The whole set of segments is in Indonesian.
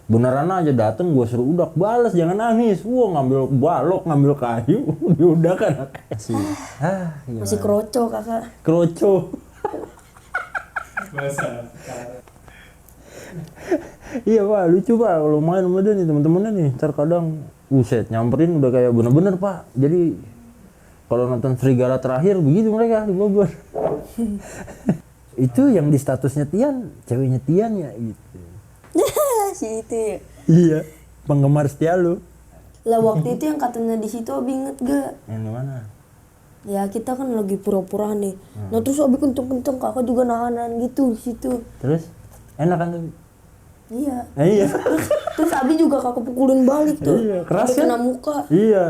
Beneran aja dateng gue suruh udah balas jangan nangis. Wah ngambil balok ngambil kayu diudak kan. Masih kroco kakak. Kroco. Bahasa. Iya pak lucu pak kalau main sama dia nih temen-temennya nih. Ntar kadang buset nyamperin udah kayak bener-bener pak. Jadi kalau nonton Serigala Terakhir begitu mereka di Bogor. Itu yang di statusnya Tian, ceweknya Tian ya gitu. Si itu ya. Iya, penggemar setia lu. Lah waktu itu yang katanya di situ Abi inget gak? Yang di mana? Ya kita kan lagi pura-pura nih. Nah terus Abi kenceng-kenceng, kakak juga nahanan gitu di situ. Terus enak kan tuh? Iya. Iya. Terus Abi juga kakak pukulin balik tuh. Iya, keras Sampai kan? kena muka. Iya.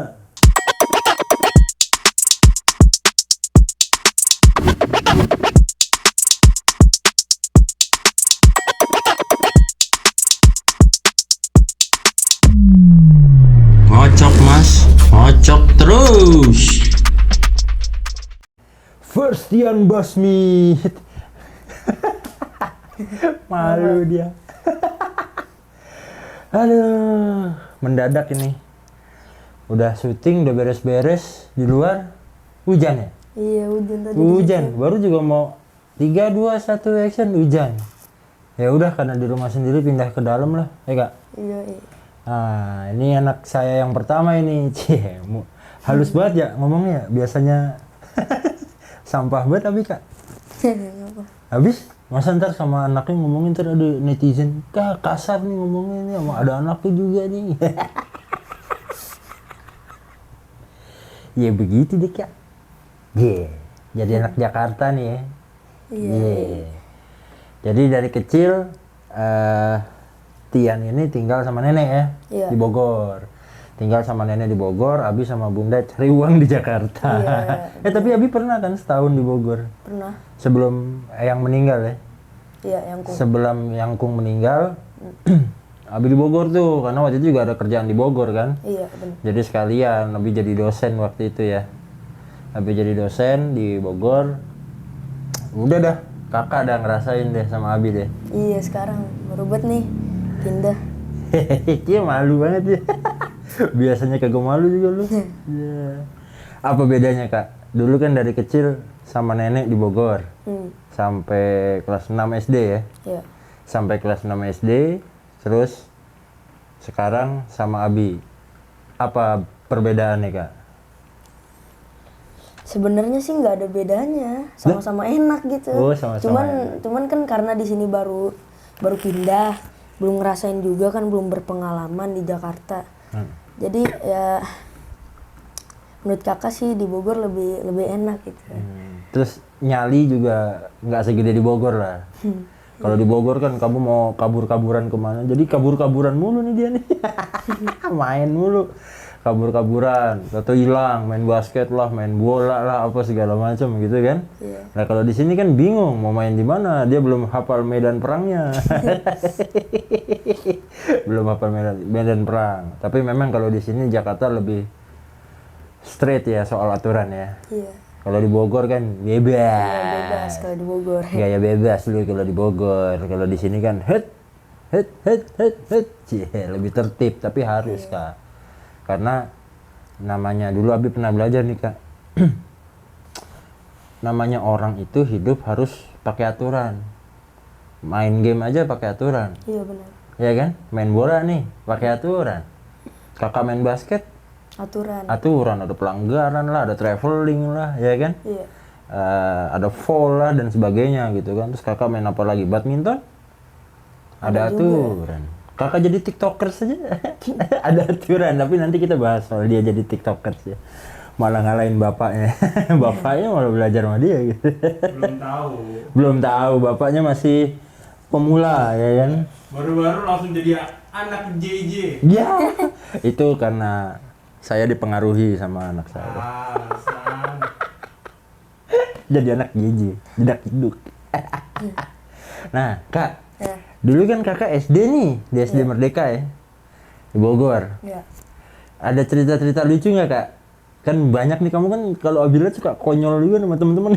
Ngocok mas, ngocok terus. Firstian Basmi. Malu dia. Aduh, mendadak ini. Udah syuting, udah beres-beres di luar. Hujan ya? Iya hujan tadi. Hujan, baru juga mau 3, 2, 1 action hujan. Ya udah karena di rumah sendiri pindah ke dalam lah, ya kak. Iya iya. Ah, ini anak saya yang pertama ini. Cie, halus banget ya ngomongnya. Biasanya sampah banget tapi kak. Ngapa? Habis masa ntar sama anaknya ngomongin ntar ada netizen kak kasar nih ngomongnya nih sama ada anaknya juga nih. Ya begitu deh kak. Jadi anak Jakarta nih ya. Iya. Jadi dari kecil Tian ini tinggal sama nenek ya Iya. di Bogor. Tinggal sama nenek di Bogor, Abi sama Bunda cari uang di Jakarta. Iya. Tapi Abi pernah kan setahun di Bogor. Pernah. Sebelum yang meninggal ya. Iya yang Sebelum Yangkung meninggal, Abi di Bogor tuh karena waktu itu juga ada kerjaan di Bogor kan. Iya benar. Jadi sekalian Abi jadi dosen waktu itu ya. Abi jadi dosen di Bogor. Udah dah, kakak udah ngerasain deh sama Abi deh. Iya sekarang baru buat nih pindah. Hehehe, malu banget ya. Biasanya kagak malu juga lu. Ya. Apa bedanya kak? Dulu kan dari kecil sama nenek di Bogor. Sampai kelas 6 SD ya. Iya. Sampai kelas 6 SD. Terus sekarang sama Abi. Apa perbedaannya kak? Sebenarnya sih nggak ada bedanya, sama-sama enak gitu. Oh, sama-sama cuman kan karena di sini baru pindah, belum ngerasain juga kan, belum berpengalaman di Jakarta. Jadi ya menurut kakak sih di Bogor lebih enak gitu. Terus nyali juga nggak segede di Bogor lah. Kalau di Bogor kan kamu mau kabur-kaburan kemana, jadi kabur-kaburan mulu nih dia nih. Main mulu. Kabur-kaburan, atau hilang, main basket lah, main bola lah, apa segala macam gitu kan. Iya. Nah kalau di sini kan bingung mau main di mana, dia belum hafal medan perangnya. Belum hafal medan perang. Tapi memang kalau di sini Jakarta lebih straight ya soal aturan ya. Iya. Kalau di Bogor kan bebas. Ya, bebas kalau di Bogor. Gaya bebas lu kalau di Bogor. Kalau di sini kan het. Cie, lebih tertib tapi harus kak. Karena namanya dulu Abi pernah belajar nih kak. Namanya orang itu hidup harus pakai aturan. Main game aja pakai aturan. Iya benar. Ya kan? Main bola nih pakai aturan. Kakak main basket Aturan. aturan, ada pelanggaran lah, ada traveling lah, ya kan? Iya. Ada foul lah dan sebagainya gitu kan. Terus kakak main apa lagi? Badminton? Ada aturan. Kakak jadi tiktokers saja. Ada aturan, tapi nanti kita bahas soal dia jadi tiktokers ya. Malah ngalahin bapaknya. Bapaknya malah belajar sama dia gitu. Belum tahu. Belum tahu, bapaknya masih pemula ya kan. Baru-baru langsung jadi anak JJ. Ya, itu karena saya dipengaruhi sama anak saya. San. Jadi anak gigi, jedak hidup. Nah, Kak, Ya. dulu kan kakak SD nih, di SD Merdeka ya, di Bogor. Iya. Ada cerita-cerita lucu nggak Kak? Kan banyak nih, kamu kan kalau Abila suka konyol juga sama temen-temen.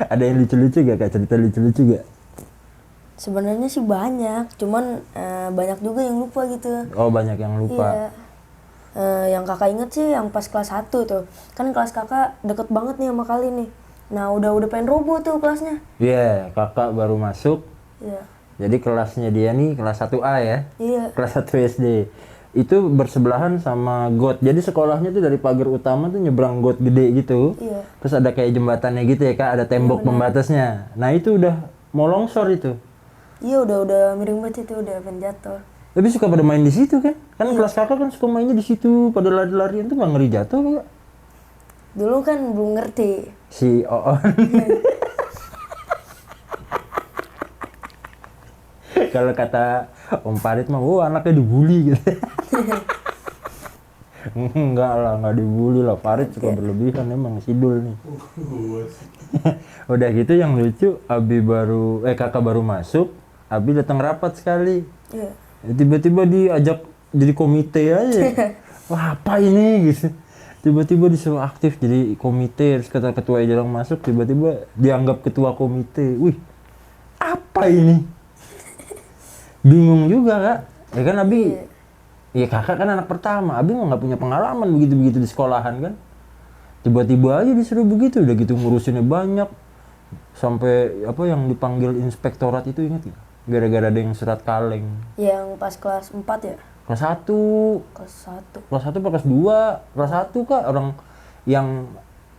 Ada yang lucu-lucu gak Kak? Cerita lucu-lucu gak? Sebenarnya sih banyak, cuman banyak juga yang lupa gitu. Oh, banyak yang lupa. Iya. Yang kakak inget sih yang pas kelas 1 tuh. Kan kelas kakak deket banget nih sama kali nih. Nah udah pengen roboh tuh kelasnya. Iya, kakak baru masuk. Iya. Jadi kelasnya dia nih kelas 1A ya. Iya. Kelas 1 SD. Itu bersebelahan sama got. Jadi sekolahnya tuh dari pagar utama tuh nyebrang got gede gitu. Iya. Terus ada kayak jembatannya gitu ya Kak, ada tembok pembatasnya. Nah itu udah mau longsor itu. Iya udah miring banget itu, udah pengen jatuh. Tapi suka pada main di situ kan? Kan kelas kakak kan suka mainnya di situ, pada lari-larian tuh nggak ngeri jatuh Kak? Dulu kan belum ngerti. Si Oon. Kalau kata Om Farid mah, anaknya dibully gitu. Enggak lah, nggak dibully lah. Farid suka berlebihan emang, sidul nih. Udah gitu yang lucu, kakak baru masuk, Abi datang rapat sekali. Iya. Tiba-tiba diajak jadi komite aja. Wah, apa ini gitu. Tiba-tiba disuruh aktif jadi komite, terus kata ketua jarang masuk, tiba-tiba dianggap ketua komite. Wih, apa ini? Bingung juga Kak. Ya kan Abi, ya kakak kan anak pertama, Abi mah nggak punya pengalaman begitu-begitu di sekolahan kan. Tiba-tiba aja disuruh begitu, udah gitu ngurusinnya banyak. Sampai apa yang dipanggil inspektorat itu ingat nggak? Gara-gara ada yang surat kaleng. Yang pas kelas 4 ya? Kelas 1. Kelas 1. Kelas 1 apa kelas 2? Kelas 1 Kak, orang yang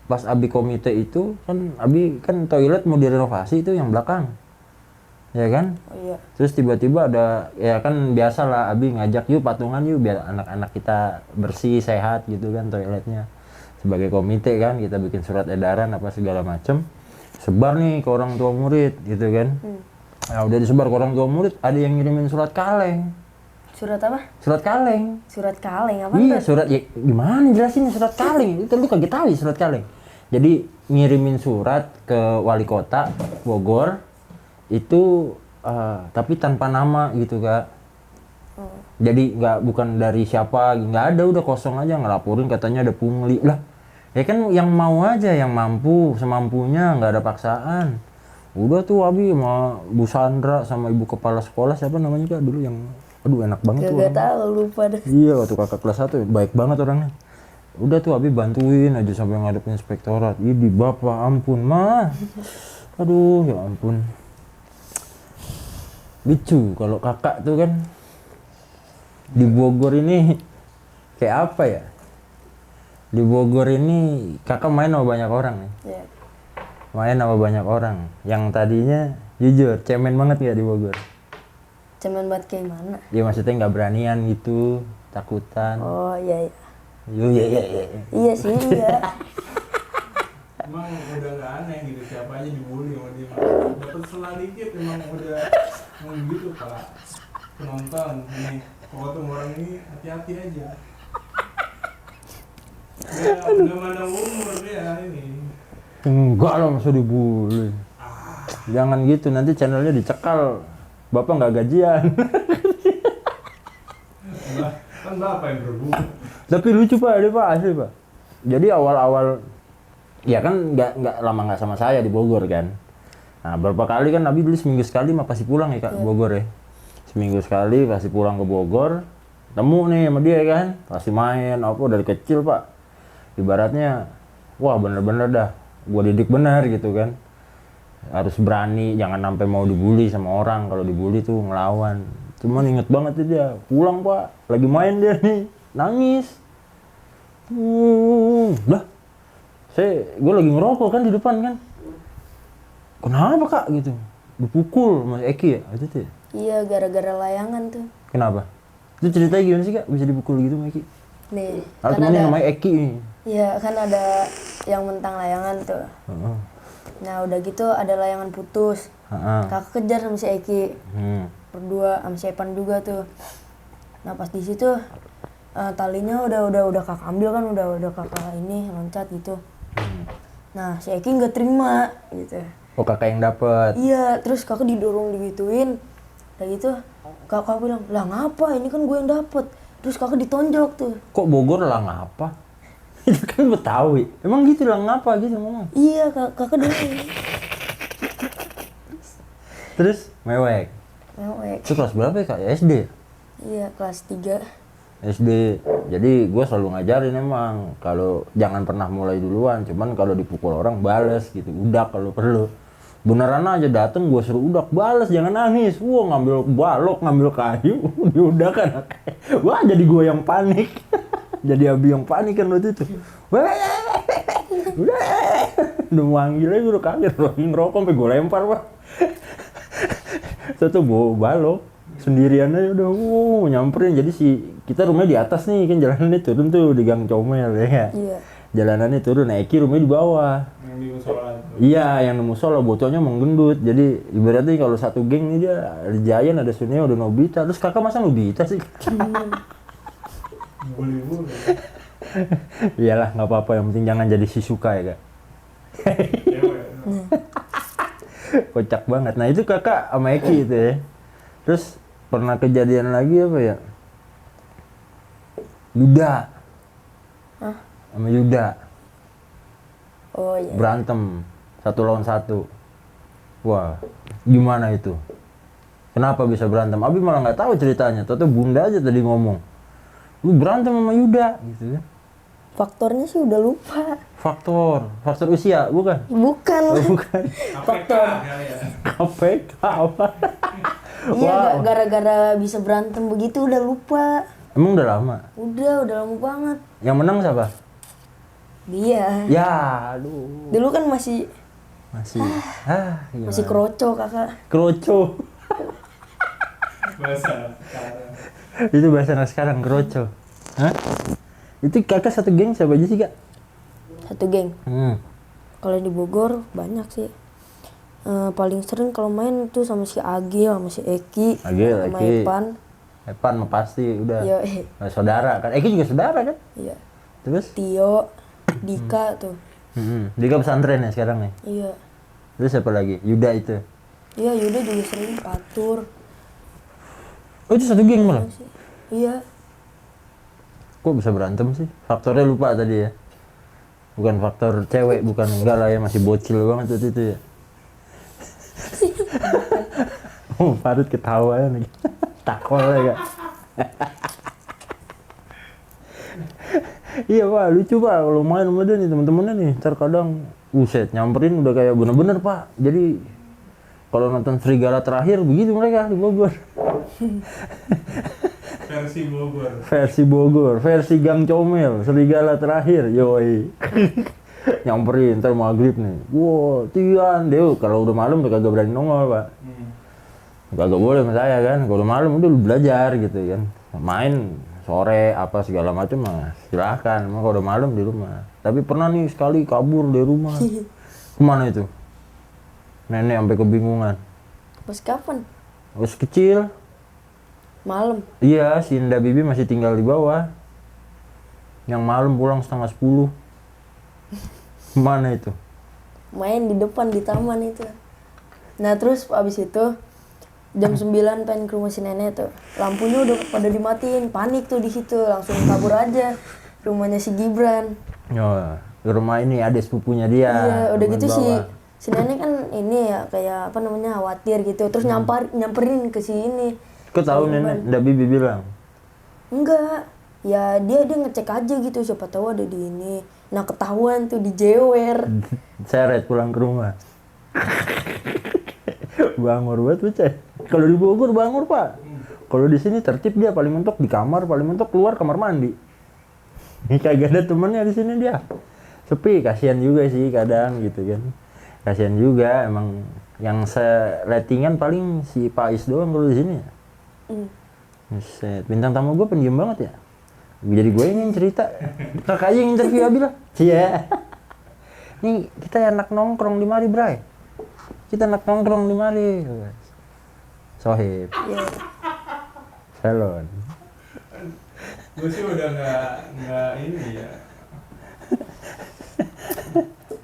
pas Abi komite itu kan Abi kan toilet mau direnovasi itu yang belakang. Ya kan? Oh iya. Terus tiba-tiba ada, ya kan biasa lah Abi ngajak yuk patungan yuk biar anak-anak kita bersih, sehat gitu kan toiletnya. Sebagai komite kan kita bikin surat edaran apa segala macem. Sebar nih ke orang tua murid gitu kan. Nah udah disebar ke orang tua murid, ada yang ngirimin surat kaleng. Surat apa? Surat kaleng. Surat kaleng apa? Iya surat, ya gimana jelasin surat kaleng? Itu kan lu kaget tahu ya surat kaleng. Jadi ngirimin surat ke wali kota Bogor itu tapi tanpa nama gitu Kak. Jadi bukan dari siapa, nggak ada, udah kosong aja, ngelaporin katanya ada pungli lah. Ya kan yang mau aja, yang mampu semampunya, nggak ada paksaan. Udah tuh Abi sama Bu Sandra sama ibu kepala sekolah siapa namanya Kak dulu yang aduh enak banget tuh. Gak tahu, lupa deh. Iya waktu kakak kelas 1 baik banget orangnya. Udah tuh Abi bantuin aja sampai ngadep inspektorat. Ini bapak ampun mah. Aduh ya ampun. Lucu kalau kakak tuh kan di Bogor ini kayak apa ya? Di Bogor ini kakak main sama banyak orang nih. Iya. Main sama banyak orang. Yang tadinya jujur cemen banget ya di Bogor. Cemen banget kayak mana? Dia maksudnya nggak beranian gitu, takutan. Oh iya. Iya. Iya sih iya. Emang udah nggak aneh gitu, siapa aja dibully sama dia. Dapat selang dikit emang udah gitu Pak. Penonton ini, pokoknya orang ini hati-hati aja. Udah mana umur dia ini. Enggak lah masa dibully. Jangan gitu, nanti channelnya dicekal. Bapak nggak gajian. Kan bapak yang berbuat. Tapi lucu Pak, dia Pak asli Pak. Jadi awal-awal ya kan nggak lama nggak sama saya di Bogor kan. Nah berapa kali kan Nabi dulu seminggu sekali mah pasti pulang ya Kak Bogor ya. Seminggu sekali pasti pulang ke Bogor. Temu nih sama dia kan, pasti main apa dari kecil Pak. Ibaratnya wah bener-bener dah gua didik bener gitu kan. Harus berani, jangan sampai mau dibully sama orang. Kalau dibully tuh ngelawan. Cuman inget banget tuh dia pulang Pak, lagi main dia nih, nangis. Lah, gue lagi ngerokok kan di depan kan. Kenapa Kak gitu? Dipukul sama Eki ya? Itu tuh. Iya gara-gara layangan tuh. Kenapa? Itu ceritanya gimana sih Kak? Bisa dipukul gitu sama Eki? Nih, Ada kan temennya ada. namanya Eki nih. Iya kan ada yang mentang layangan tuh. Heeh. Nah udah gitu ada layangan putus. Heeh. Kakak kejar sama si Eki. Berdua sama si Epan juga tuh. Nah pas di situ talinya udah kakak ambil kan, udah kakak ini loncat gitu. Nah si Eki nggak terima gitu. Oh kakak yang dapet. Iya, terus kakak didorong digituin. Kayak gitu, kakak bilang, lah ngapa? Ini kan gue yang dapet. Terus kakak ditonjok tuh. Kok Bogor lah ngapa? Itu kan Betawi. Emang gitu lah ngapa gitu ngomong? Iya, kakak dulu. Terus mewek. Mewek. Itu kelas berapa ya kak? Ya, SD? Iya, kelas 3. SD. Jadi gue selalu ngajarin emang kalau jangan pernah mulai duluan. Cuman kalau dipukul orang bales gitu. Udah kalau perlu. Beneran aja dateng gue suruh udah bales jangan nangis. Wah ngambil balok ngambil kayu diudah kan. Wah jadi gue yang panik. Jadi Abi yang panik kan waktu itu. Udah manggil aja udah kaget lagi ngerokok sampai gue lempar pak. Satu bawa balok sendirian aja udah nyamperin. Jadi kita rumahnya di atas nih kan jalanannya turun tuh di Gang Comel ya. Iya. Jalanannya turun, nah Eki rumahnya di bawah. Yang di musola itu. Iya, yang di musola bocahnya menggendut. Jadi ibaratnya kalau satu geng ini dia ada Giant, ada Suneo, ada Nobita. Terus kakak masa Nobita sih? Bully. Iyalah, nggak apa-apa. Yang penting jangan jadi Shizuka ya kak. Cewek. Kocak banget. Nah itu kakak sama Eki itu ya. Terus pernah kejadian lagi apa ya? Yuda. Hah? Sama Yuda. Oh iya. Berantem 1 lawan 1. Wah, gimana itu? Kenapa bisa berantem? Abi malah nggak tahu ceritanya. Tahu Bunda aja tadi ngomong. Lu berantem sama Yuda gitu kan. Faktornya sih udah lupa. Faktor usia bukan? Bukan. Oh, bukan. Faktor. KPK apa? Iya, gara-gara bisa berantem begitu udah lupa. Emang udah lama? Udah lama banget. Yang menang siapa? Dia. Ya, aduh. Dulu kan masih Gimana? masih kroco kakak. Kroco. Bahasa sekarang. Itu bahasa anak sekarang, kroco. Hah? Itu kakak satu geng siapa aja sih kak? Satu geng. Kalau di Bogor banyak sih. Paling sering kalau main tuh sama si Agi, sama si Eki, sama Eki. Epan Mah pasti udah. Iya, Saudara kan? Eki juga saudara kan? iya. Terus? Tio, Dika tuh. Dika pesantren ya sekarang nih? Iya. Terus siapa lagi? Yuda itu? Iya, Yuda juga sering Patur. Oh itu satu geng malah? Iya. Kok bisa berantem sih? Faktornya lupa tadi ya? Bukan faktor cewek, bukan enggak lah ya, masih bocil banget waktu itu ya. Oh, Farid ketawa ya nih. Takol ya kak. Iya pak, lucu pak kalau main sama dia nih temen-temennya nih. Ntar kadang, buset nyamperin udah kayak bener-bener pak. Jadi kalau nonton Serigala Terakhir begitu mereka di Bogor. Versi Bogor, versi Gang Comel, Serigala Terakhir, yoi. Nyamperin, ntar maghrib nih. Wow, Tian, Deo. Kalau udah malam udah kagak berani nongol pak. Kagak boleh sama saya kan. Kalau udah malam udah belajar gitu kan. Main sore apa segala macam mah silahkan. Emang kalau udah malam di rumah. Tapi pernah nih sekali kabur dari rumah. Kemana itu? Nenek sampai kebingungan. Pas kapan? Pas kecil. Malam. Iya, si Indah Bibi masih tinggal di bawah. Yang malam pulang 9:30. Kemana itu? Main di depan di taman itu. Nah terus abis itu jam 9 pengen ke rumah si nenek tuh. Lampunya udah pada dimatiin, panik tuh di situ, langsung kabur aja rumahnya si Gibran. Oh, rumah ini ada sepupunya dia. Iya, udah rumah gitu bawah. si nenek kan ini ya kayak apa namanya khawatir gitu. Terus nyamperin ke si ini. Kau tahu nenek Indah Bibi bilang? Enggak. Ya dia ngecek aja gitu, siapa tahu ada di ini. Nah ketahuan tuh dijewer. Seret pulang ke rumah. Bangor banget bocah. Kalau di Bogor bangor pak. Kalau di sini tertib dia paling mentok di kamar, paling mentok keluar kamar mandi. Ini kagak ada temennya di sini dia. Sepi, kasihan juga sih kadang gitu kan. Kasihan juga emang yang ratingan paling si Pais doang kalau di sini. Buset, bintang tamu gue pendiam banget ya. Jadi gue yang cerita. Kakaknya yang interview Abi lah. Iya. Nih kita enak nongkrong di mari, Bray. Kita enak nongkrong di mari. Sohib. Iya. Salon. Gue sih udah nggak ini ya.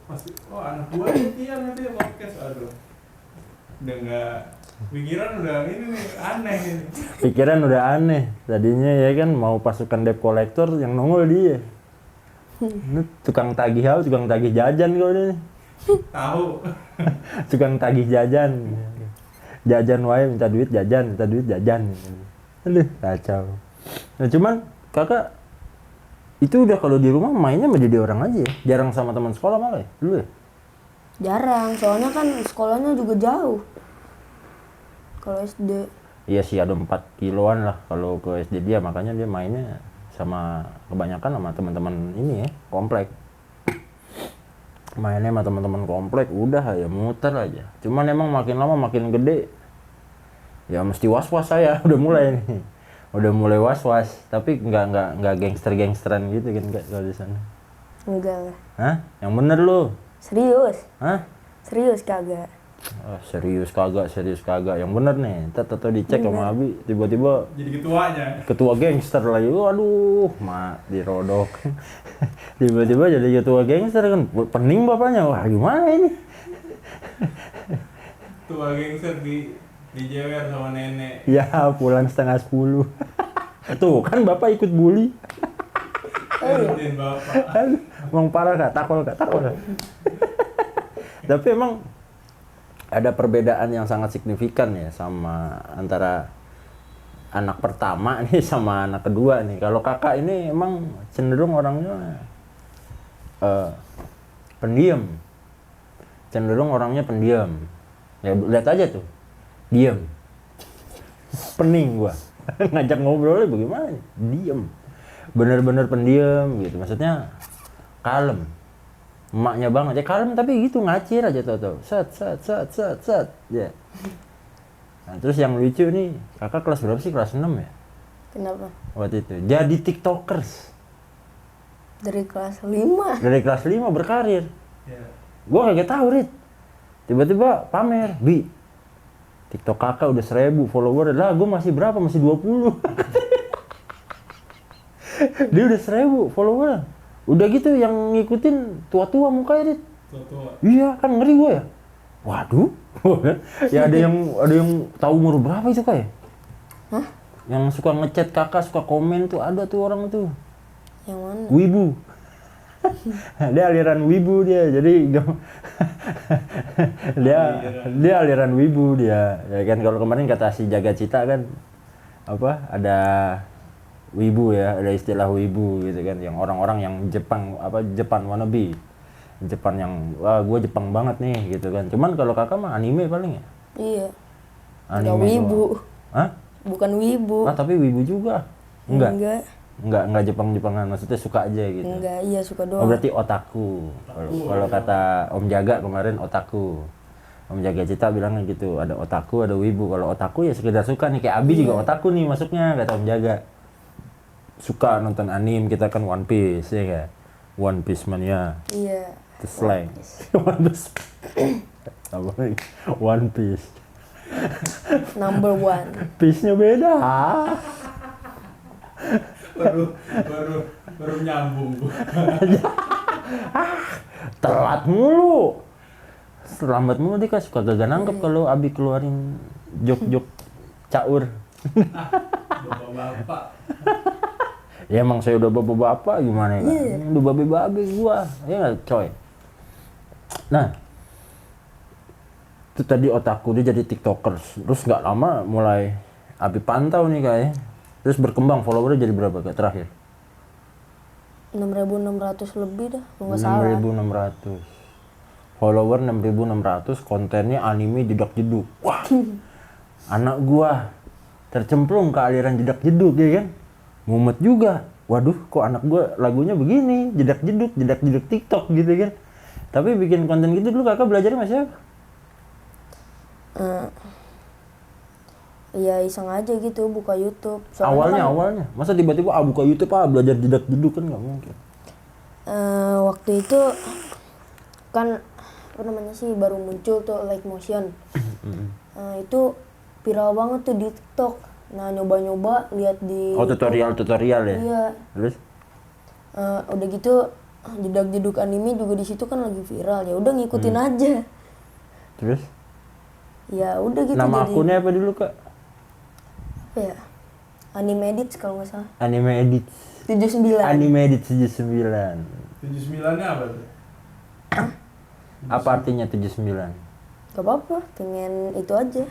Pasti, oh anak gue Tian nanti podcast, aduh. Udah nggak, pikiran udah ini nih aneh ini. Pikiran udah aneh. Tadinya ya kan mau pasukan debt collector yang nongol dia. Ini tukang tagih apa? Tukang tagih jajan kau ini. Tahu. Tukang tagih jajan. jajan wae, minta duit jajan. Aduh, kacau. Nah, cuman kakak itu udah kalau di rumah mainnya menjadi orang aja ya? Jarang sama teman sekolah malah ya? Dulu ya? Jarang, soalnya kan sekolahnya juga jauh. Kalau SD. Iya sih, ada 4 kiloan lah kalau ke SD dia, makanya dia mainnya sama kebanyakan sama teman-teman ini ya, komplek. Mainnya sama teman-teman komplek, udah ya muter aja. Cuman emang makin lama makin gede, ya mesti was-was saya, udah mulai nih. Udah mulai was-was, tapi nggak gangster-gangsteran gitu kan Kak, kalau di sana. Enggak lah. Hah? Yang bener lu? Serius. Hah? Serius kagak. Oh, serius kagak. Yang bener nih, tato dicek sama Abi, tiba-tiba Jadi ketuanya. ketua gangster lagi. Waduh, mak dirodok. Tiba-tiba jadi ketua gangster kan. Pening bapaknya. Wah, gimana ini? Tua gangster dijewer sama nenek. Ya, pulang 9:30. Tuh, kan bapak ikut bully. Kerutin bapak. Aduh, emang parah Kak, takol. Tapi emang ada perbedaan yang sangat signifikan ya sama antara anak pertama nih sama anak kedua nih. Kalau kakak ini emang cenderung orangnya pendiam. Cenderung orangnya pendiam. Ya lihat aja tuh. Diam. Pening gua. Ngajak ngobrolnya bagaimana? Diam. Bener-bener pendiam gitu. Maksudnya kalem. Emaknya banget ya, kalem tapi gitu ngacir aja tau. Set. Ya. Nah, terus yang lucu nih, kakak kelas berapa sih? Kelas 6 ya? Kenapa? Waktu itu. Jadi tiktokers. Dari kelas 5. Dari kelas 5 berkarir. Ya. Gua kagak tahu, Rit. Tiba-tiba pamer, Bi. TikTok kakak udah 1.000 follower. Lah, gua masih berapa? Masih 20. Dia udah 1.000 follower. Udah gitu yang ngikutin tua-tua mukanya, Rit. Tua-tua. Iya, kan ngeri gua ya. Waduh. Ya ada yang tahu umur berapa itu Kak ya? Hah? Yang suka ngechat kakak, suka komen tuh, ada tuh orang tuh. Yang mana? Wibu. Dia aliran wibu dia. Jadi dia aliran wibu dia. Ya kan kalau kemarin kata si Jaga Cita kan apa? Ada wibu ya, ada istilah wibu gitu kan, yang orang-orang yang Jepang wannabe. Jepang yang wah gue Jepang banget nih gitu kan. Cuman kalau kakak mah anime paling ya. Iya. Anime Enggak wibu. doang. Hah? Bukan wibu. Ah, tapi wibu juga. Enggak. Enggak Jepang-Jepangan, maksudnya suka aja gitu. Enggak, iya suka Oh, doang. berarti otaku. Kalau kata Om Jaga kemarin otaku. Om Jaga Cita bilangnya gitu, ada otaku, ada wibu. Kalau otaku ya sekedar suka nih, kayak Abi juga otaku nih masuknya, kata Om Jaga. Suka nonton anime, kita kan One Piece ya kan. One Piece mania. Iya. The slang. One Piece. Apa lagi? One Piece. Number 1. Piece-nya beda. baru nyambung gua. Telat mulu. Selamat mulu dia kan suka gak nangkep kalau Abi keluarin jok-jok caur. Bapak-bapak. Ya emang saya udah bapak-bapak gimana ya kan? Udah babe-babe gua. Ya nggak coy. Nah, itu tadi otakku dia jadi tiktokers. Terus nggak lama mulai Abi pantau nih kayak. Terus berkembang followernya jadi berapa Kak terakhir? 6.600 lebih dah, kalau nggak salah. 6.600. Follower 6.600, kontennya anime jedak-jeduk. Wah. Anak gua tercemplung ke aliran jedak-jeduk ya kan? Mumet juga. Waduh, kok anak gua lagunya begini, jedak-jeduk TikTok gitu kan. Tapi bikin konten gitu dulu kakak belajarnya masih apa? Ya iseng aja gitu buka YouTube. Soalnya Awalnya. Masa tiba-tiba buka YouTube belajar jedak-jeduk kan nggak mungkin. waktu itu kan apa namanya sih baru muncul tuh like motion. Itu viral banget tuh di TikTok. Nah nyoba-nyoba lihat di Oh tutorial ya? Iya. Terus? Udah gitu jedak-jeduk anime juga di situ kan lagi viral, ya udah ngikutin aja. Terus? Ya udah gitu. Nama jadi akunnya apa dulu Kak? apa ya? Anime Edits kalau nggak salah. Anime Edit. 79. Anime Edit 79. 79-nya apa tuh? Apa artinya 79? Gak apa-apa, pengen itu aja.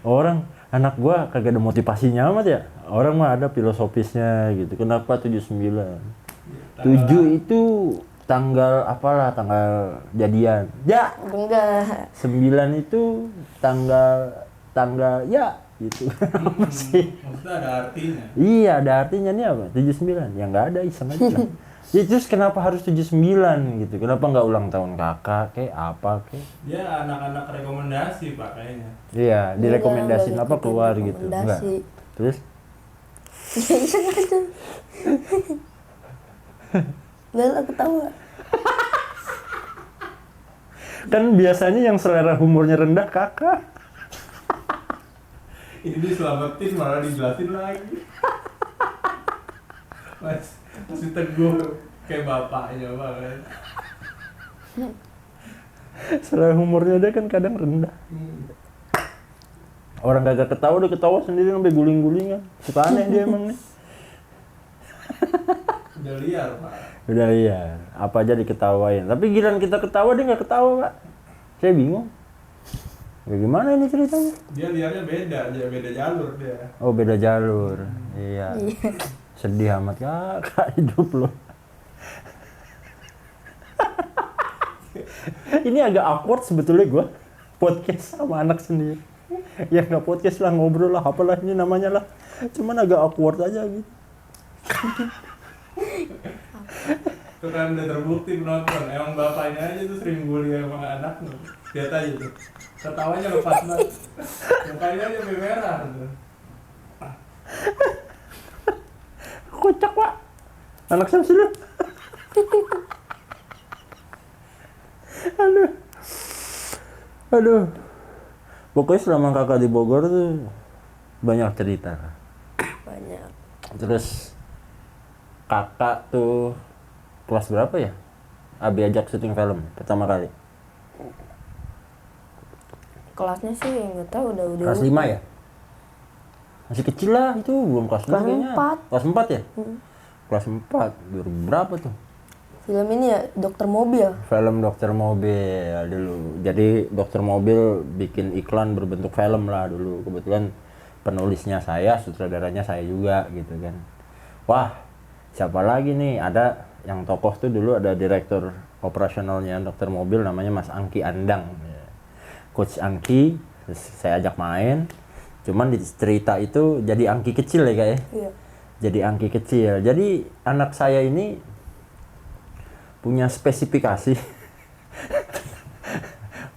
Orang anak gua kagak ada motivasinya amat ya. Orang mah ada filosofisnya gitu. Kenapa 79? 7 itu tanggal apalah, tanggal jadian. Ya. Enggak. 9 itu tanggal ya gitu. Apa sih? Maksudnya ada artinya. Iya, ada artinya nih apa? 79. Ya nggak ada, iseng aja lah. Ya terus kenapa harus 79 gitu? Kenapa nggak ulang tahun kakak kayak apa kayak? Dia anak-anak rekomendasi Pak kayaknya. Iya, direkomendasin Enggak apa ngikutin keluar gitu. Enggak. rekomendasi. Terus Ya iseng aja. Enggak lah ketawa. kan biasanya yang selera humornya rendah kakak. Ini diselamatin malah dijelasin lagi. Masih teguh kayak bapaknya banget. Selera humornya dia kan kadang rendah. Orang kagak ketawa udah ketawa sendiri sampai guling-gulingan. Suka aneh dia emang nih. Udah liar Pak. Udah iya, apa aja diketawain. Tapi giliran kita ketawa dia nggak ketawa Pak. Saya bingung. Bagaimana ini ceritanya? Dia liarnya beda jalur dia. Oh beda jalur. Iya. Sedih amat kakak hidup lo. Ini agak awkward sebetulnya gue podcast sama anak sendiri. Ya nggak podcast lah, ngobrol lah, apalah ini namanya lah. Cuman agak awkward aja gitu. Itu kan udah terbukti penonton. Emang bapaknya aja tuh sering bully sama anaknya. Lihat aja tuh. Ketawanya lepas banget. Mukanya aja sampai merah tuh. Kocak Pak. Anak saya sudah. Aduh. Pokoknya selama kakak di Bogor tuh banyak cerita. Banyak. Terus kakak tuh kelas berapa ya? Abi ajak syuting film pertama kali. Kelasnya sih nggak tahu udah Kelas 5 ya? Masih kecil lah itu, belum kelas 6 Kelas kayaknya. 4. Kelas 4 ya? Kelas 4. Berapa tuh? Film ini ya Dokter Mobil. Film Dokter Mobil dulu. Jadi Dokter Mobil bikin iklan berbentuk film lah dulu. Kebetulan penulisnya saya, sutradaranya saya juga gitu kan. Wah, siapa lagi nih? Ada yang tokoh tuh dulu ada direktur operasionalnya Dokter Mobil namanya Mas Angki Andang. Coach Angki, terus saya ajak main. Cuman di cerita itu jadi Angki kecil ya kak ya? Iya. Jadi Angki kecil. Jadi anak saya ini punya spesifikasi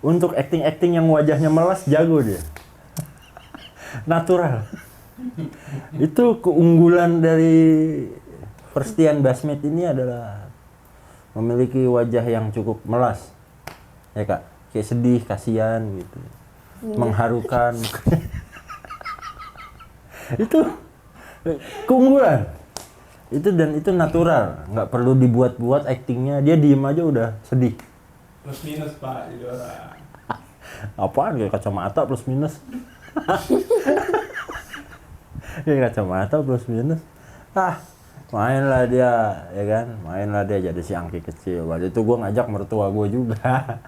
untuk acting yang wajahnya melas, jago dia. Natural. Itu keunggulan dari Firstian Basmet ini adalah memiliki wajah yang cukup melas. Ya kak, kayak sedih, kasihan gitu. Mengharukan. Itu keunggulan. Itu natural, nggak perlu dibuat-buat actingnya, dia diem aja udah sedih. Plus minus Pak jadi orang. Apaan kayak kacamata plus minus? Kayak kacamata plus minus. Mainlah dia, ya kan? Mainlah dia jadi si Angki kecil. Waktu itu gue ngajak mertua gue juga.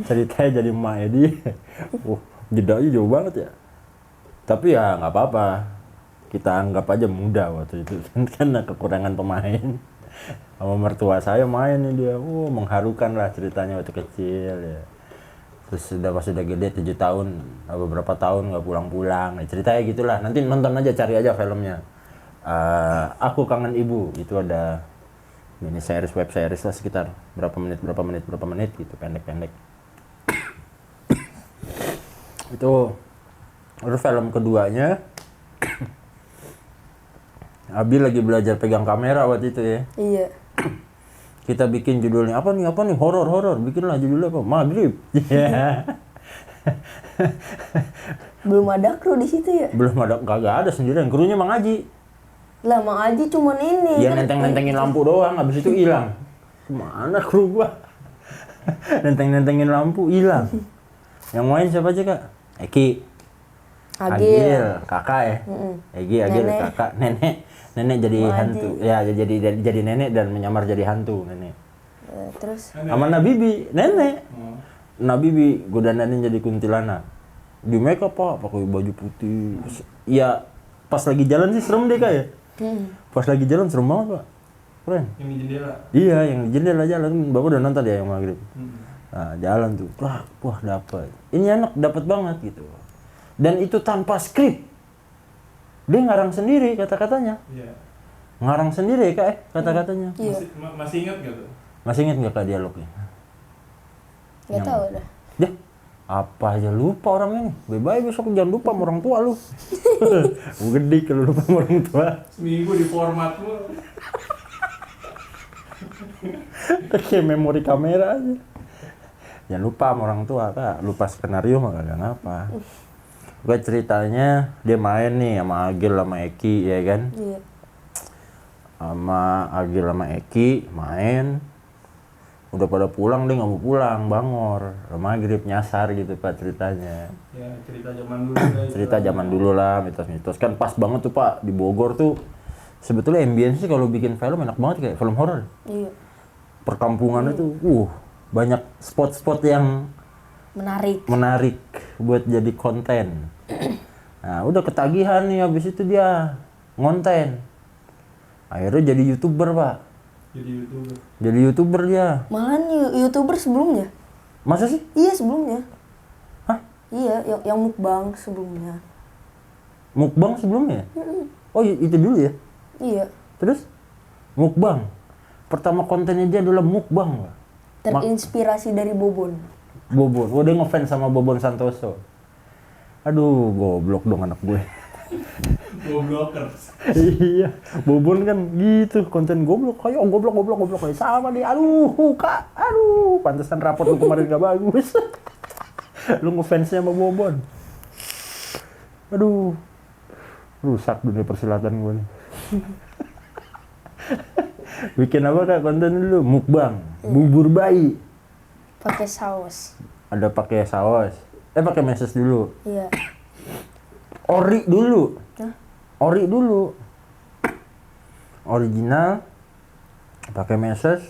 Ceritanya jadi emak dia. Jedanya jauh banget ya. Tapi ya nggak apa-apa. Kita anggap aja muda waktu itu karena kekurangan pemain. Sama mertua saya main nih dia, mengharukan lah ceritanya waktu kecil ya. Terus pas udah gede 7 tahun, beberapa tahun nggak pulang-pulang. Ceritanya gitulah. Nanti nonton aja, cari aja filmnya. Aku Kangen Ibu, itu ada mini series, web series lah sekitar berapa menit gitu, pendek-pendek. Itu film keduanya. Abi lagi belajar pegang kamera waktu itu ya. Iya. Kita bikin judulnya apa nih, horor. Bikinlah judulnya apa? Maghrib. Belum ada kru di situ ya? Belum ada, kagak ada sendirian. Krunya Mang Aji. Lah Mang Aji cuman ini. Dia kan? nenteng-nentengin lampu doang, habis itu hilang. Mana kru gua? Nenteng-nentengin lampu, hilang. Yang main siapa aja kak? Eki. Agil. Kakak ya. Egi, Agil, Nenek. kakak, nenek jadi Mang hantu. Ya, jadi nenek dan menyamar jadi hantu nenek. Terus Amanah Bibi, nenek. Nabi gue dandanin jadi kuntilanak. Di make up pak, pakai baju putih. Ya pas lagi jalan sih serem deh kak ya. Pas lagi jalan serem banget pak. Keren. Yang di jendela. Iya, yang di jendela jalan. Bapak udah nonton ya yang maghrib. Nah, jalan tuh. Wah dapet. Ini anak dapet banget gitu. Dan itu tanpa skrip. Dia ngarang sendiri kata-katanya. Iya. Ngarang sendiri kak kata-katanya. Iya. Masih ingat gak tuh? Masih inget nggak kak dialognya? Nggak tahu dah. Deh, apa aja lupa orangnya nih. Bye-bye besok jangan lupa sama orang tua lu. Gede kalau lupa sama orang tua. Seminggu di format lu. Kayak memori kamera aja. Jangan lupa sama orang tua kak. Lupa skenario mah gak ngapa. Gue ceritanya dia main nih sama Agil sama Eki ya kan. Iya. Sama Agil sama Eki main. Udah pada pulang dia nggak mau pulang, bangor. Maghrib nyasar gitu pak ceritanya. Ya cerita zaman dulu lah. Cerita zaman dulu lah, mitos-mitos. Kan pas banget tuh pak di Bogor tuh. Sebetulnya ambience sih kalau bikin film enak banget kayak film horor. Iya. Perkampungannya tuh, banyak spot-spot yang Menarik. buat jadi konten. Nah udah ketagihan nih habis itu dia ngonten. Akhirnya jadi YouTuber pak. Jadi YouTuber dia. Malahan YouTuber sebelumnya. Masa sih? Iya sebelumnya. Hah? Iya, yang mukbang sebelumnya. Mukbang sebelumnya? Oh itu dulu ya? Iya. Terus? Mukbang. Pertama kontennya dia adalah mukbang. Pak. Terinspirasi dari Bobon. Bobon. Dia ngefans sama Bobon Santoso. Aduh, goblok dong anak gue. Goblokers. Iya, Bobon kan gitu, konten goblok. Ayo goblok. Kayak sama nih. Aduh, kak. Aduh, pantesan rapot lu kemarin gak bagus. Lu ngefansnya sama Bobon. Aduh. Rusak dunia persilatan gue nih. Bikin apa kak konten dulu? Mukbang. Bubur bayi. Pakai saus. Ada pakai saus. Pakai meses dulu. Iya. Ori dulu. Hah? Ori dulu. Original. Pakai meses.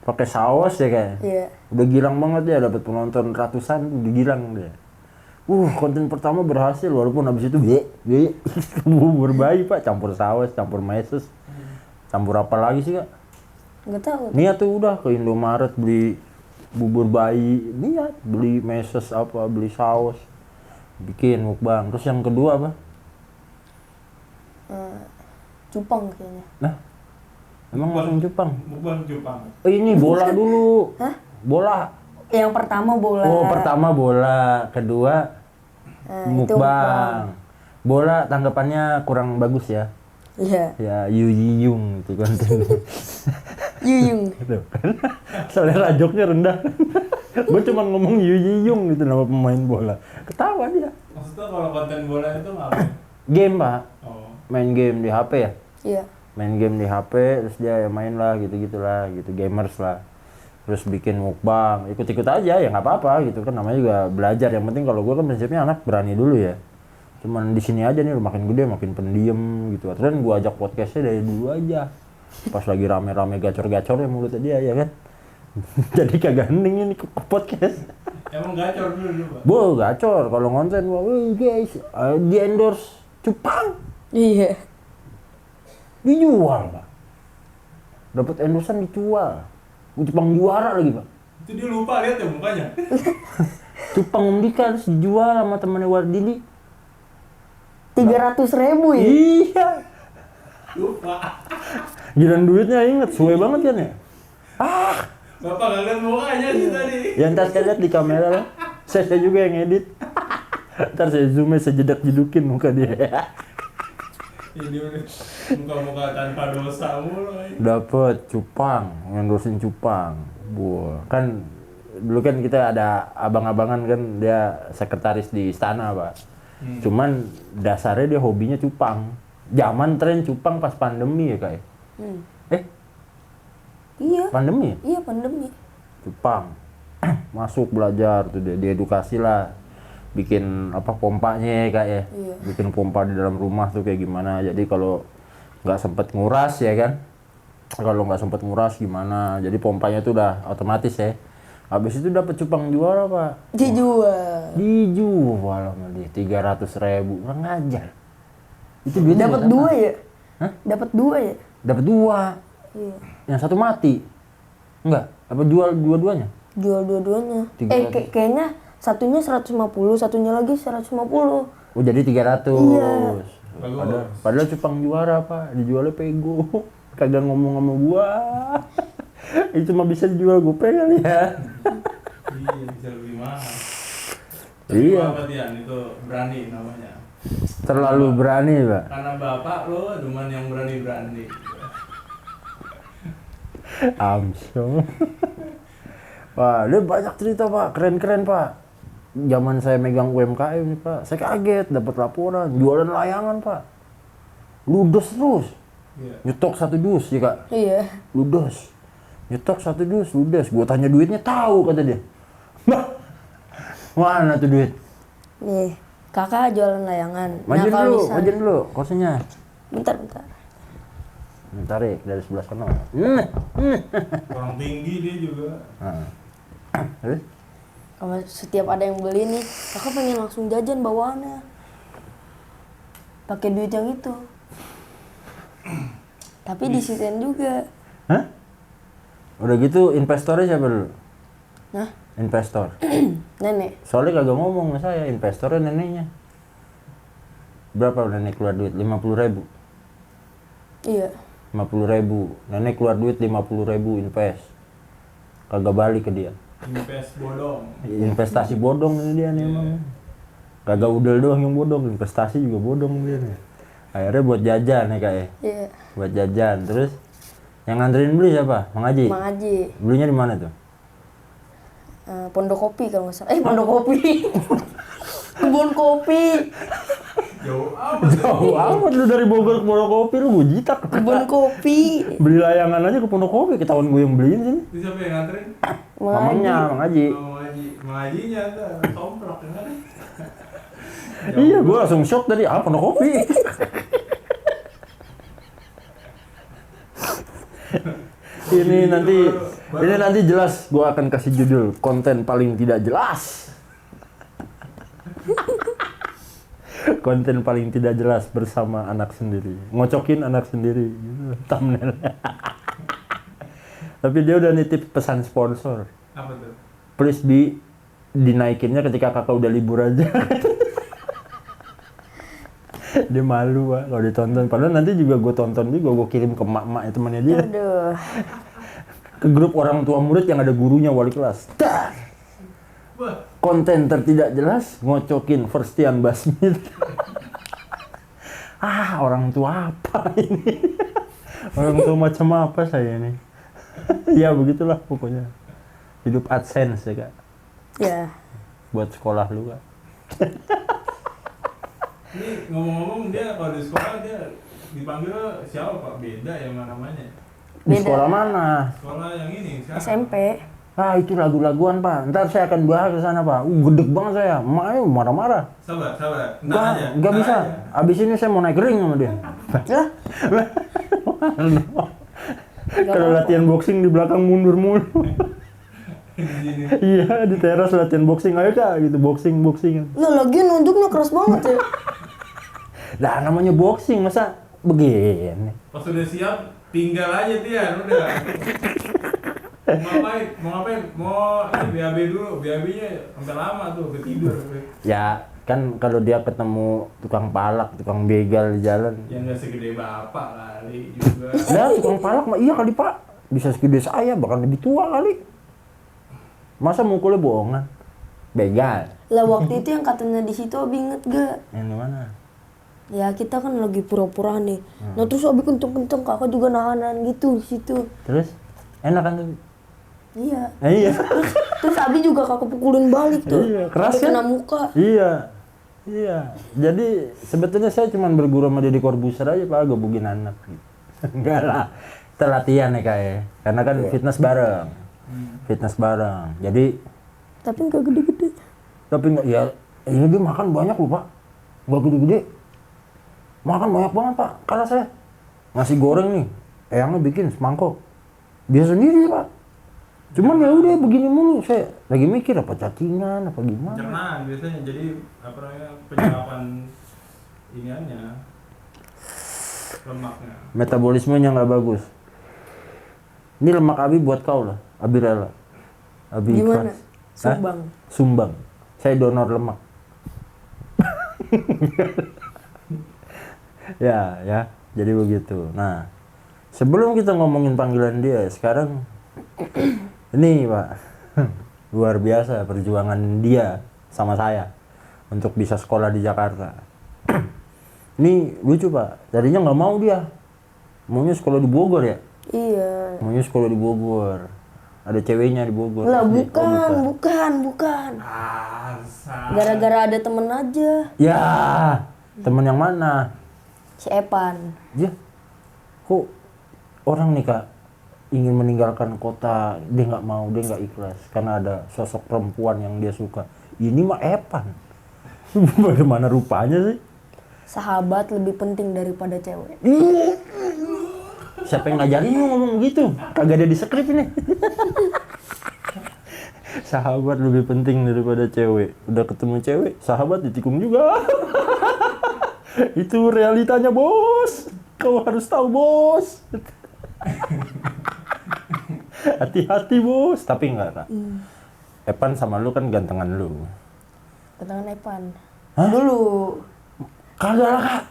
Pakai saus ya kayak. Iya. Udah girang banget ya, dapat penonton ratusan, udah girang dia. Konten pertama berhasil walaupun habis itu bubur bayi pak, campur saus, campur meses. Campur apa lagi sih kak? Nggak tahu. Niat tuh udah ke Indomaret beli bubur bayi, niat beli meses apa, beli saus, bikin mukbang. Terus yang kedua apa? Cupang kayaknya. Nah, emang langsung cupang? Mukbang Jepang. Ini bola dulu. Hah? Bola. Yang pertama bola. Oh, pertama bola, kedua itu mukbang. Bola tanggapannya kurang bagus ya. Iya. Ya, Yu Yung itu konten. Yuyung. Gitu kan. Selera joknya rendah. Gue cuma ngomong Yu Yung gitu nama pemain bola. Ketawa dia. Maksudnya kalau konten bola itu ngapain? Game pak. Oh. Main game di HP ya. Iya. Main game di HP terus dia ya main lah gitu-gitulah gitu, gamers lah. Terus bikin mukbang, ikut-ikut aja ya nggak apa-apa gitu kan, namanya juga belajar. Yang penting kalau gue kan prinsipnya anak berani dulu ya. Cuman di sini aja nih makin gede makin pendiam gitu. Aturan gue ajak podcastnya dari dulu aja. Pas lagi rame-rame gacor-gacor ya mulutnya dia ya kan. Jadi kagak hening ini ke podcast. Emang gacor dulu pak? Gacor kalau ngonten, guys, di endorse cupang. Iya. Dijual pak. Dapat endorsean dijual. Cupang juara lagi pak. Itu dia lupa lihat ya mukanya. Cupang Umdika terus dijual sama temennya Wardili. 300.000 ya? Iya. Lupa. Giran duitnya inget, suwe banget kan ya. Bapak nggak lihat mukanya sih tadi. Ya ntar saya lihat di kamera lah. Saya juga yang edit. Ntar saya zoom saya jedak-jedukin muka dia. Ini udah muka-muka tanpa dosa mulu. Dapet cupang, ngendorsin cupang. Kan dulu kan kita ada abang-abangan kan, dia sekretaris di istana pak. Cuman dasarnya dia hobinya cupang. Zaman tren cupang pas pandemi ya kak ya? Iya. Pandemi ya? Iya pandemi. Cupang. Masuk belajar tuh dia, diedukasi lah. Bikin apa pompanya ya kak ya? Iya. Bikin pompa di dalam rumah tuh kayak gimana. Jadi kalau nggak sempet nguras ya kan? Kalau nggak sempet nguras gimana? Jadi pompanya tuh udah otomatis ya. Habis itu dapat cupang juara pak. Dijual sama dia 300.000, kurang ngajar. Itu duitnya Dapat buat apa? 2 ya? Hah? Dapat 2 ya? Dapat 2. Iya. Yang satu mati. Enggak, apa jual dua-duanya? Jual dua-duanya. 300. Kayaknya satunya 150, satunya lagi 150. Oh jadi 300. Iya. Padahal cupang juara pak, dijualnya pego. Kagak ngomong sama gua. Itu mah bisa dijual gope kali ya. Iya, bisa lebih mahal. Iya. Apa Dian? Itu berani namanya. Terlalu berani pak. Karena bapak lo cuman yang berani-berani. Amsyong. Wah, dia banyak cerita pak, keren-keren pak. Zaman saya megang UMKM nih pak, saya kaget dapat laporan jualan layangan pak. Ludes terus, Iya. nyetok 1 dus ya kak, Iya. ludes. Nyetok 1 dus, ludes. Gua tanya duitnya, tahu kata dia. Bah, mana tuh duit? Nih, kakak jualan layangan. Majuin kalau dulu, misal- majuin dulu, kursinya. Bentar. Nih, tarik dari sebelah sana. Orang tinggi dia juga. Nah. Terus? Kalau setiap ada yang beli nih, kakak pengen langsung jajan bawaannya. Pakai duit yang itu. Tapi disisihin juga. Hah? Udah gitu investornya siapa dulu? Nah, Investor. nenek. Soalnya kagak ngomong sama saya, investornya neneknya. Berapa nenek keluar duit? 50.000. Iya. 50.000. Nenek keluar duit 50.000 invest. Kagak balik ke dia. Invest bodong. Investasi bodong ini dia nih emang. Kagak udel doang yang bodong, investasi juga bodong dia nih. Akhirnya buat jajan ya kak ya. Iya. Buat jajan. Terus yang nganterin beli siapa? Mang Haji? Mang Haji. Belinya di mana tuh? Pondok Kopi kalau nggak salah. Pondok Kopi. Kebun kopi. Jauh amat. Jauh amat lu dari Bogor ke Pondok Kopi, lu bujitak. Kebun kopi. Beli layangan aja ke Pondok Kopi, ketahuan gue yang beliin sini. Itu siapa yang nganterin? Mang Haji. Mamanya, Mang Haji. Mang Haji. Mang Hajinya tuh somplak ya kan? Iya, gue langsung shock tadi, Pondok Kopi. ini nanti jelas, gue akan kasih judul konten paling tidak jelas. Konten paling tidak jelas bersama anak sendiri, ngocokin anak sendiri, gitu, thumbnail. Tapi dia udah nitip pesan sponsor. Apa tuh? Please dinaikinnya ketika kakak udah libur aja. Dia malu pak kalau ditonton. Padahal nanti juga gue tonton juga, gue kirim ke emak-emak temannya dia. Aduh. Ke grup orang tua murid yang ada gurunya wali kelas. Dah. Wah, Konten tertidak jelas, ngocokin Firstian Basmit. Orang tua apa ini? Orang tua macam apa saya ini? Ya begitulah pokoknya. Hidup AdSense ya kak. Ya. Buat sekolah lu kak. ini ngomong-ngomong dia kalau di sekolah dia dipanggil siapa Pak? Beda ya namanya. Di Beda. sekolah mana? Sekolah yang ini sekarang. SMP. Itu lagu-laguan pak. Ntar saya akan bahas ke sana pak. Gedeg banget saya. Emak ayo marah-marah. Sabar. Nggak Ntar bisa. aja. Abis ini saya mau naik ring sama dia. Lah, Kalau latihan boxing di belakang mundur mulu. Di sini. Iya di teras latihan boxing ayo kak gitu boxingan. lah lagian nunjuknya keras banget ya. Lah namanya boxing masa begini. Pas udah siap tinggal aja Tian udah. Mau ngapain? Mau BAB dulu. BAB-nya sampai lama tuh, ketidur. Ya kan kalau dia ketemu tukang palak, tukang begal di jalan. Ya nggak segede bapak kali juga. Nah tukang palak mah iya kali pak. Bisa segede saya bahkan lebih tua kali. Masa mukulnya bohongan? Begal. Lah waktu itu yang katanya di situ Abi inget gak? Yang di mana? Ya kita kan lagi pura-pura nih. Nah terus Abi kenceng-kenceng, kakak juga nahanan gitu di situ. Terus enak kan tuh? Iya. Iya. Terus Abi juga kakak pukulin balik tuh. Iya, keras Sampai kan? kena muka. Iya. Jadi sebetulnya saya cuma berguru sama Deddy Corbuzier aja pak, gebukin anak. Gitu. Enggak lah. Kita latihan ya kak ya. Karena kan fitness bareng. Fitness bareng. Jadi Tapi nggak gede-gede. tapi nggak ya ini dia makan banyak loh pak. Nggak gede-gede. Makan banyak banget pak. Karena saya nasi goreng nih, eyangnya bikin semangkok. Dia sendiri pak. Cuman ya udah begini mulu, saya lagi mikir apa cacing,an apa gimana. Pencernaan biasanya, jadi apa namanya, penyerapan iniannya, lemaknya. Metabolismenya nggak bagus. Ini lemak Abi buat kau lah, Abi rela. Abi Gimana? ikhlas. Sumbang. Hah? Sumbang. Saya donor lemak. ya, jadi begitu. Nah, sebelum kita ngomongin panggilan dia, sekarang ini Pak, luar biasa perjuangan dia sama saya untuk bisa sekolah di Jakarta. Ini lucu Pak, tadinya nggak mau dia, maunya sekolah di Bogor ya, Iya. maunya sekolah di Bogor, ada ceweknya di Bogor. Lah Oh, bukan. Gara-gara ada temen aja. Ya, temen yang mana? Si Epan. Ya, kok orang nih Kak ingin meninggalkan kota, dia nggak mau, dia nggak ikhlas karena ada sosok perempuan yang dia suka. Ini mah Epan. Bagaimana rupanya sih? Sahabat lebih penting daripada cewek. Siapa yang ngajarin lu ngomong begitu? Kagak ada di skrip ini. Sahabat lebih penting daripada cewek. Udah ketemu cewek, sahabat ditikung juga. Itu realitanya bos. Kau harus tahu bos. Hati-hati bos. Tapi enggak Kak. Epan sama lu kan gantengan lu. Ketangan Epan. Hah? Dulu. Kagak lah Kak.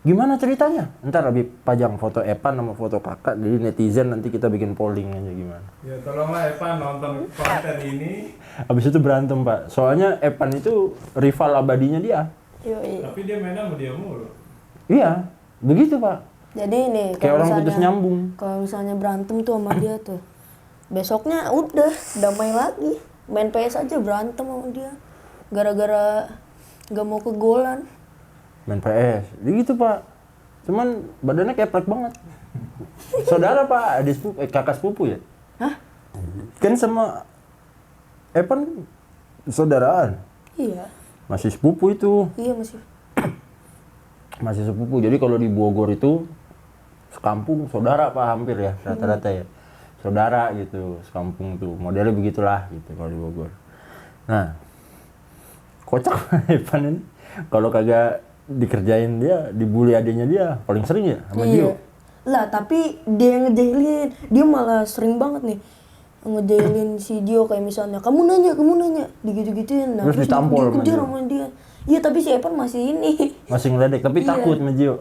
Gimana ceritanya? Ntar Abi pajang foto Epan sama foto kakak. Jadi netizen nanti kita bikin polling aja gimana. Ya tolonglah Evan nonton konten ini. Habis itu berantem Pak. Soalnya Epan itu rival abadinya dia. Yoi. Tapi dia mainnya sama dia mulu. Iya, begitu Pak. Jadi nih Kayak orang putus nyambung. Kalau misalnya berantem tuh sama dia tuh, besoknya udah damai lagi. Main PS aja berantem sama dia. Gara-gara nggak mau ke golan. Main PS. Gitu Pak. Cuman badannya keplek banget. Saudara Pak, adik sepupu, kakak sepupu ya? Hah? Kan sama Epan saudaraan. Iya. Masih sepupu itu. Iya masih. Masih sepupu. Jadi kalau di Bogor itu sekampung saudara Pak hampir ya rata-rata ya. Saudara gitu, sekampung tuh. Modelnya begitulah gitu kalau di Bogor. Nah, kocak Evan ini kalau kagak dikerjain dia, dibully adiknya dia paling sering ya sama Gio. Lah tapi dia yang ngejailin, dia malah sering banget nih ngejailin si Dio kayak misalnya kamu nanya, digitu-gituin. Nah, Terus ditampol sama dikejar Dio. sama dia. Iya tapi si Evan masih ini. Masih ngeledek tapi Iya. takut sama Gio.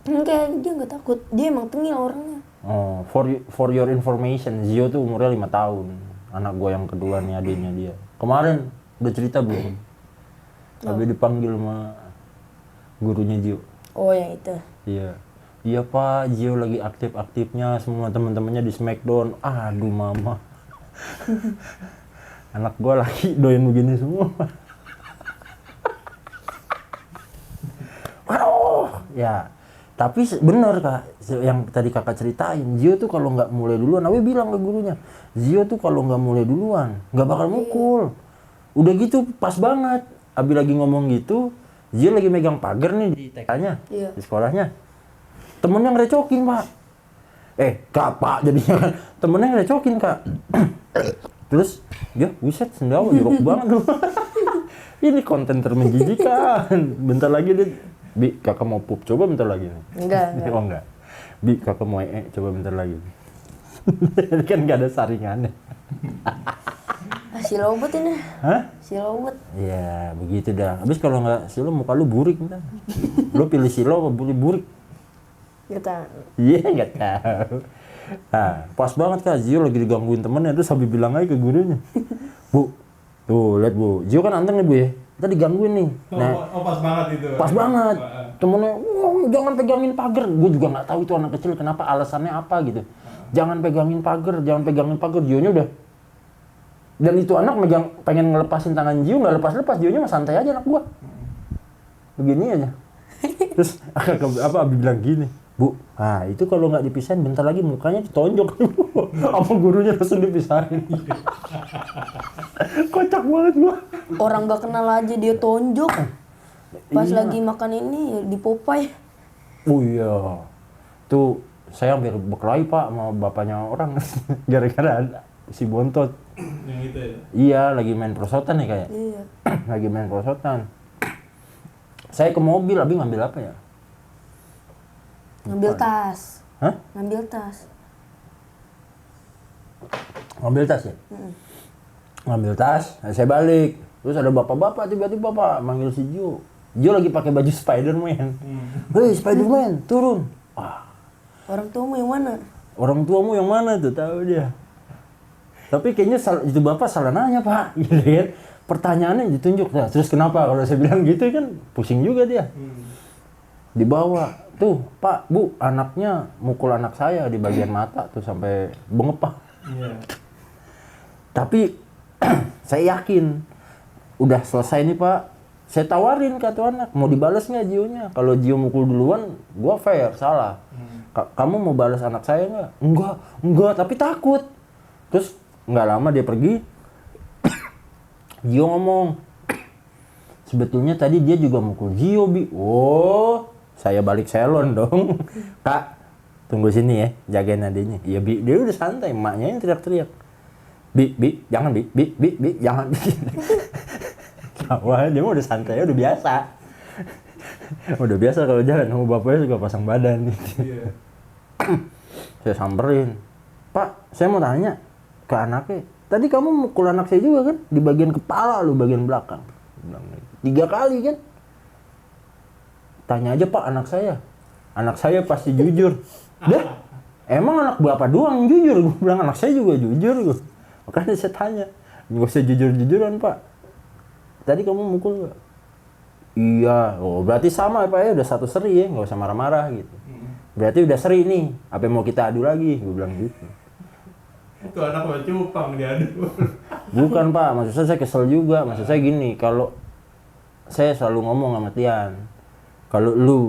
Kayak dia nggak takut, dia emang tengil orangnya. Oh, for your information, Gio tuh umurnya 5 tahun. Anak gua yang kedua nih adiknya dia. Kemarin udah cerita belum? Tapi dipanggil sama gurunya Gio. Oh yang itu. Iya. Iya Pak, Gio lagi aktif-aktifnya, semua teman-temannya di Smackdown. Aduh mama. Anak gua lagi doyan begini semua. Waduh, ya. Tapi bener Kak, yang tadi kakak ceritain, Gio tuh kalau nggak mulai duluan, Abi bilang ke gurunya, Gio tuh kalau nggak mulai duluan, nggak bakal mukul. Udah gitu pas banget, Abi lagi ngomong gitu, Gio lagi megang pagar nih di TK-nya, Iya. di sekolahnya. Temennya ngerecokin Pak. Kak Pak jadinya kan, temennya ngerecokin Kak. Terus, ya buset sendawa, jorok banget tuh. Ini konten termenjijikan. Bentar lagi dia, Bi, kakak mau pup, coba bentar lagi nih. Enggak. Oh enggak. Bi, kakak mau coba bentar lagi. Kan nggak ada saringannya. Si Lobet ini. Hah? Si Lobet. Ya, begitu dah. Habis kalau nggak silo, muka lu burik ntar. Lu pilih silo apa pilih burik? Kita. Iya, nggak tahu. Nah, pas banget Kak, Gio lagi digangguin temennya, terus sambil bilang aja ke gurunya. Bu, tuh lihat Bu, Gio kan anteng nih Bu ya. Kita digangguin nih. Nah, Pas banget itu. pas banget. Temennya, jangan pegangin pagar. Gue juga nggak tahu itu anak kecil kenapa, alasannya apa gitu. Jangan pegangin pagar, jangan pegangin pagar. Gionya udah. Dan itu anak pengen ngelepasin tangan Gio, nggak lepas-lepas. Gionya mah santai aja anak gua. Begini aja. Terus apa Abi bilang gini, Bu, nah itu kalau nggak dipisahin bentar lagi mukanya ditonjok. Sama gurunya langsung dipisahin. Kocak banget gua. Orang gak kenal aja dia tonjok. Pas Iya. lagi makan ini di Popeye. Oh iya. Tuh saya hampir berkelahi Pak sama bapaknya orang. Gara-gara si bontot. Yang itu ya. Iya, lagi main prosotan nih kayak. Iya. Lagi main prosotan. Saya ke mobil, Abi ngambil apa ya? Ngambil tas. Hah? Ngambil tas. Ngambil tas ya? Ngambil tas, nah saya balik. Terus ada bapak-bapak tiba-tiba Pak manggil si Gio. Gio lagi pakai baju Spider-Man. Hei Spider-Man, turun. Wah, Orang tuamu yang mana? orang tuamu yang mana tuh, tahu dia. Tapi kayaknya itu bapak salah nanya Pak, gitu kan. Pertanyaannya ditunjuk, nah, terus kenapa kalau saya bilang gitu kan pusing juga dia. Dibawa, tuh Pak, Bu, anaknya mukul anak saya di bagian mata tuh sampai bengepah. Iya. Tapi saya yakin udah selesai nih Pak. Saya tawarin ke tuh anak, mau dibalas nggak Gio-nya? Kalau Gio mukul duluan, gua fair, salah. Kamu mau balas anak saya nggak? Enggak, tapi takut. Terus nggak lama dia pergi. Gio ngomong, sebetulnya tadi dia juga mukul Gio, Bi. Oh, saya balik salon dong. Kak, tunggu sini ya, jagain adiknya. Iya, Bi. Dia udah santai, emaknya yang teriak-teriak. Bi, jangan, Bi, jangan. Wah, dia mah udah santai, udah biasa. Udah biasa kalau jalan sama bapaknya juga pasang badan gitu. Iya. Saya samperin. Pak, saya mau tanya ke anaknya. Tadi kamu mukul anak saya juga kan? Di bagian kepala lu, bagian belakang. Bilang, 3 kali kan? Tanya aja Pak anak saya. Anak saya pasti jujur. Dah, emang anak bapak doang yang jujur? Gue bilang anak saya juga jujur. Gue. Makanya saya tanya. Gak usah jujur-jujuran Pak. Tadi kamu mukul gak? Iya. Oh berarti sama Pak ya, udah satu seri ya. Gak usah marah-marah gitu. Berarti udah seri nih. Apa mau kita adu lagi? Gue bilang gitu. Itu anak buat cupang diadu. Bukan Pak, maksud saya kesel juga. Maksud saya gini, kalau saya selalu ngomong sama Tian, kalau lu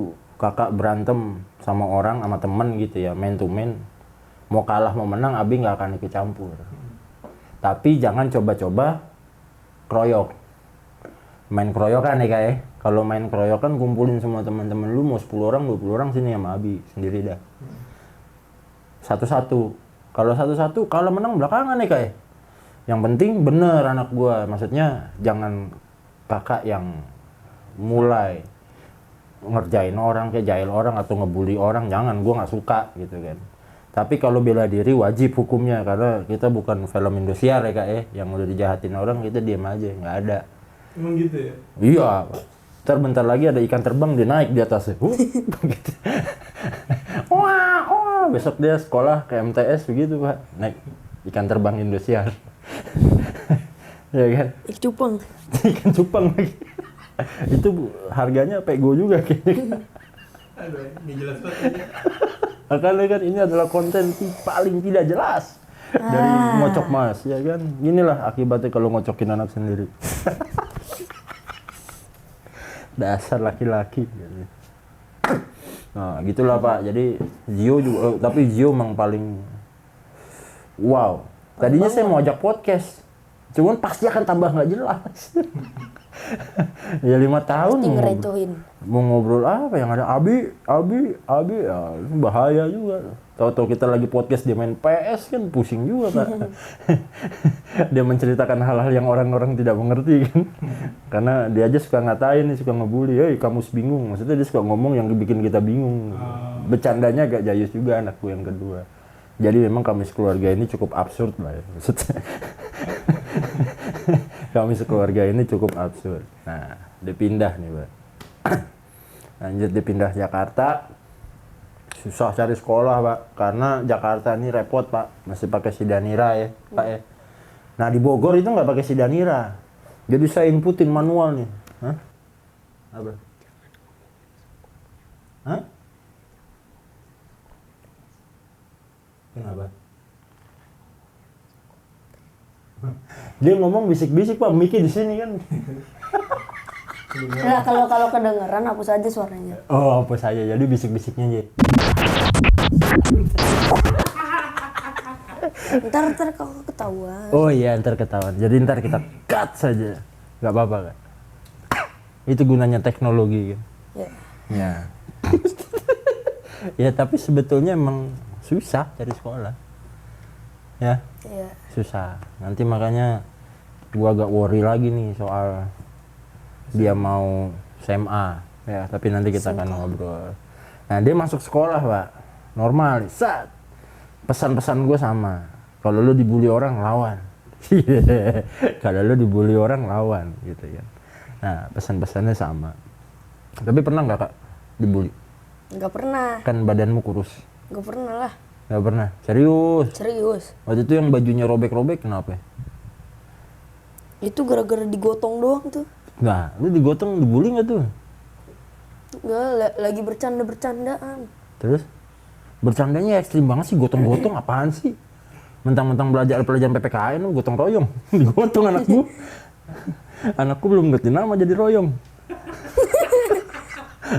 kakak berantem sama orang, sama temen gitu ya, man to man, mau kalah mau menang, Abi nggak akan ikut campur. Tapi jangan coba-coba kroyok. Main keroyokan ya kayak. Kalau main keroyokan kumpulin semua teman-teman lu, mau 10 orang, 20 orang sini sama Abi sendiri dah. Satu-satu. Kalau satu-satu kalah menang belakangan nih kayak. Yang penting bener anak gua, maksudnya jangan kakak yang mulai ngerjain orang, kayak jahil orang atau ngebully orang, jangan, gua nggak suka gitu kan. Tapi kalau bela diri wajib hukumnya, karena kita bukan film Indosiar ya kak ya, yang udah dijahatin orang kita diam aja, nggak ada. Emang gitu ya? Iya, ntar bentar lagi ada ikan terbang dia naik di atasnya, gitu. Wah, besok dia sekolah ke MTS begitu Pak, naik ikan terbang Indosiar. Ya kan? Cupang. Ikan cupang lagi. Itu harganya pego juga kayaknya. Aduh, ini jelas banget. Makanya kan ini adalah konten paling tidak jelas dari ngocok mas, ya kan? Inilah akibatnya kalau ngocokin anak sendiri. Dasar laki-laki. Nah, gitulah Pak. Jadi Gio juga, tapi Gio memang paling wow. Tadinya saya mau ajak podcast, cuman pasti akan tambah nggak jelas. Ya 5 tahun mau ngobrol apa yang ada Abi ya, bahaya juga. Tahu-tahu kita lagi podcast dia main PS kan pusing juga Pak. Dia menceritakan hal-hal yang orang-orang tidak mengerti kan. Karena dia aja suka ngatain, suka ngebully, "Hei, kamu bingung." Maksudnya dia suka ngomong yang bikin kita bingung. Bercandanya agak jayus juga anakku yang kedua. Jadi memang kami sekeluarga ini cukup absurd lah ya. Maksudnya. Kami sekeluarga ini cukup absurd. Nah, dipindah nih Pak. Lanjut dipindah Jakarta. Susah cari sekolah Pak, karena Jakarta ini repot Pak, masih pakai Sidanira ya Pak ya. Nah di Bogor itu nggak pakai Sidanira, jadi saya inputin manual nih. Hah? Apa? Hah? Kenapa? Dia ngomong bisik-bisik Pak, Miki di sini kan. Nah, kalau kedengeran hapus aja suaranya. Oh, apa saja, jadi bisik-bisiknya aja. Ntar kau ketahuan. Oh iya, ntar ketahuan. Jadi ntar kita cut saja. Nggak apa-apa kan? Itu gunanya teknologi kan? Ya. Ya. Ya tapi sebetulnya emang susah cari sekolah. Ya, Iya. susah. Nanti makanya gua agak worry lagi nih soal dia mau SMA ya, tapi nanti kita akan ngobrol. Nah, dia masuk sekolah, Pak. Normal, set. Pesan-pesan gue sama. Kalau lu dibully orang, lawan. Kalau lu dibully orang, lawan gitu ya. Nah, pesan-pesannya sama. Tapi pernah nggak, Kak, dibully? Nggak pernah. Kan badanmu kurus. Nggak pernah lah. Nggak pernah. Serius. Serius. Waktu itu yang bajunya robek-robek kenapa? Itu gara-gara digotong doang tuh. Nah, lu digotong dibully nggak tuh? Nggak, lagi bercanda-bercandaan. Terus? Bercandanya ekstrim banget sih, gotong-gotong apaan sih? Mentang-mentang belajar pelajaran PPKN lu gotong royong. Digotong anakku. Anakku belum ngerti nama jadi royong.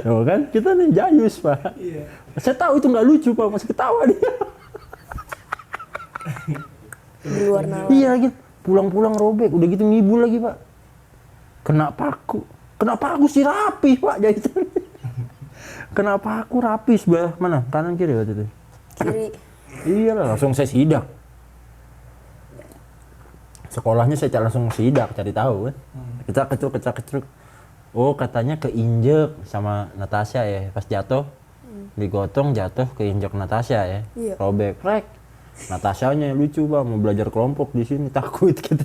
Loh kan, kita nih jayus, Pak. Iya. Saya tahu itu nggak lucu, Pak, masih ketawa dia. Di luar nalar. Iya lagi, pulang-pulang robek, udah gitu ngibul lagi, Pak. Kenapa aku sih rapi, Pak, jahitan. Kenapa aku rapi sebelah mana? Kanan kiri waktu itu? Kiri. Iyalah, langsung saya sidak. Sekolahnya saya langsung sidak, cari tahu kan. Kecak-kecuk. Oh, katanya keinjek sama Natasha ya. Pas jatuh, digotong jatuh keinjek Natasha ya. Iya. Robek, rek. Natashanya lucu, Bang, mau belajar kelompok di sini, takut gitu.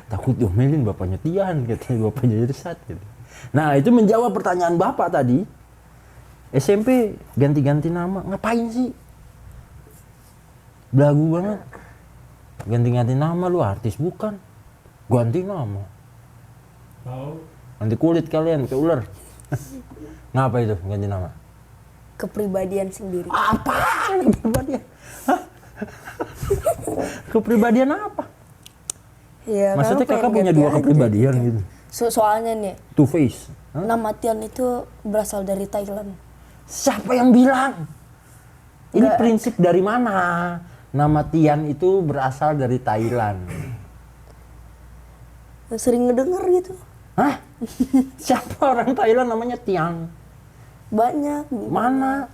Takut diomelin bapaknya Tian, katanya bapaknya Irsat gitu. Nah, itu menjawab pertanyaan Bapak tadi. SMP ganti-ganti nama, ngapain sih? Belagu banget. Ganti-ganti nama, lu artis bukan? Ganti nama. Tahu. Nanti kulit kalian kayak ular. Ngapa itu ganti nama? Kepribadian sendiri. Apaan kepribadian? Hah? Kepribadian apa? Ya, Maksudnya karena kakak pengen punya ganti dua aja. kepribadian gitu? Soalnya nih, Two face? Hah? nama Tian itu berasal dari Thailand. Siapa yang bilang? Ini Nggak. prinsip dari mana? Nama Tian itu berasal dari Thailand. Sering ngedenger gitu. Hah? Siapa orang Thailand namanya Tian? Banyak. Mana?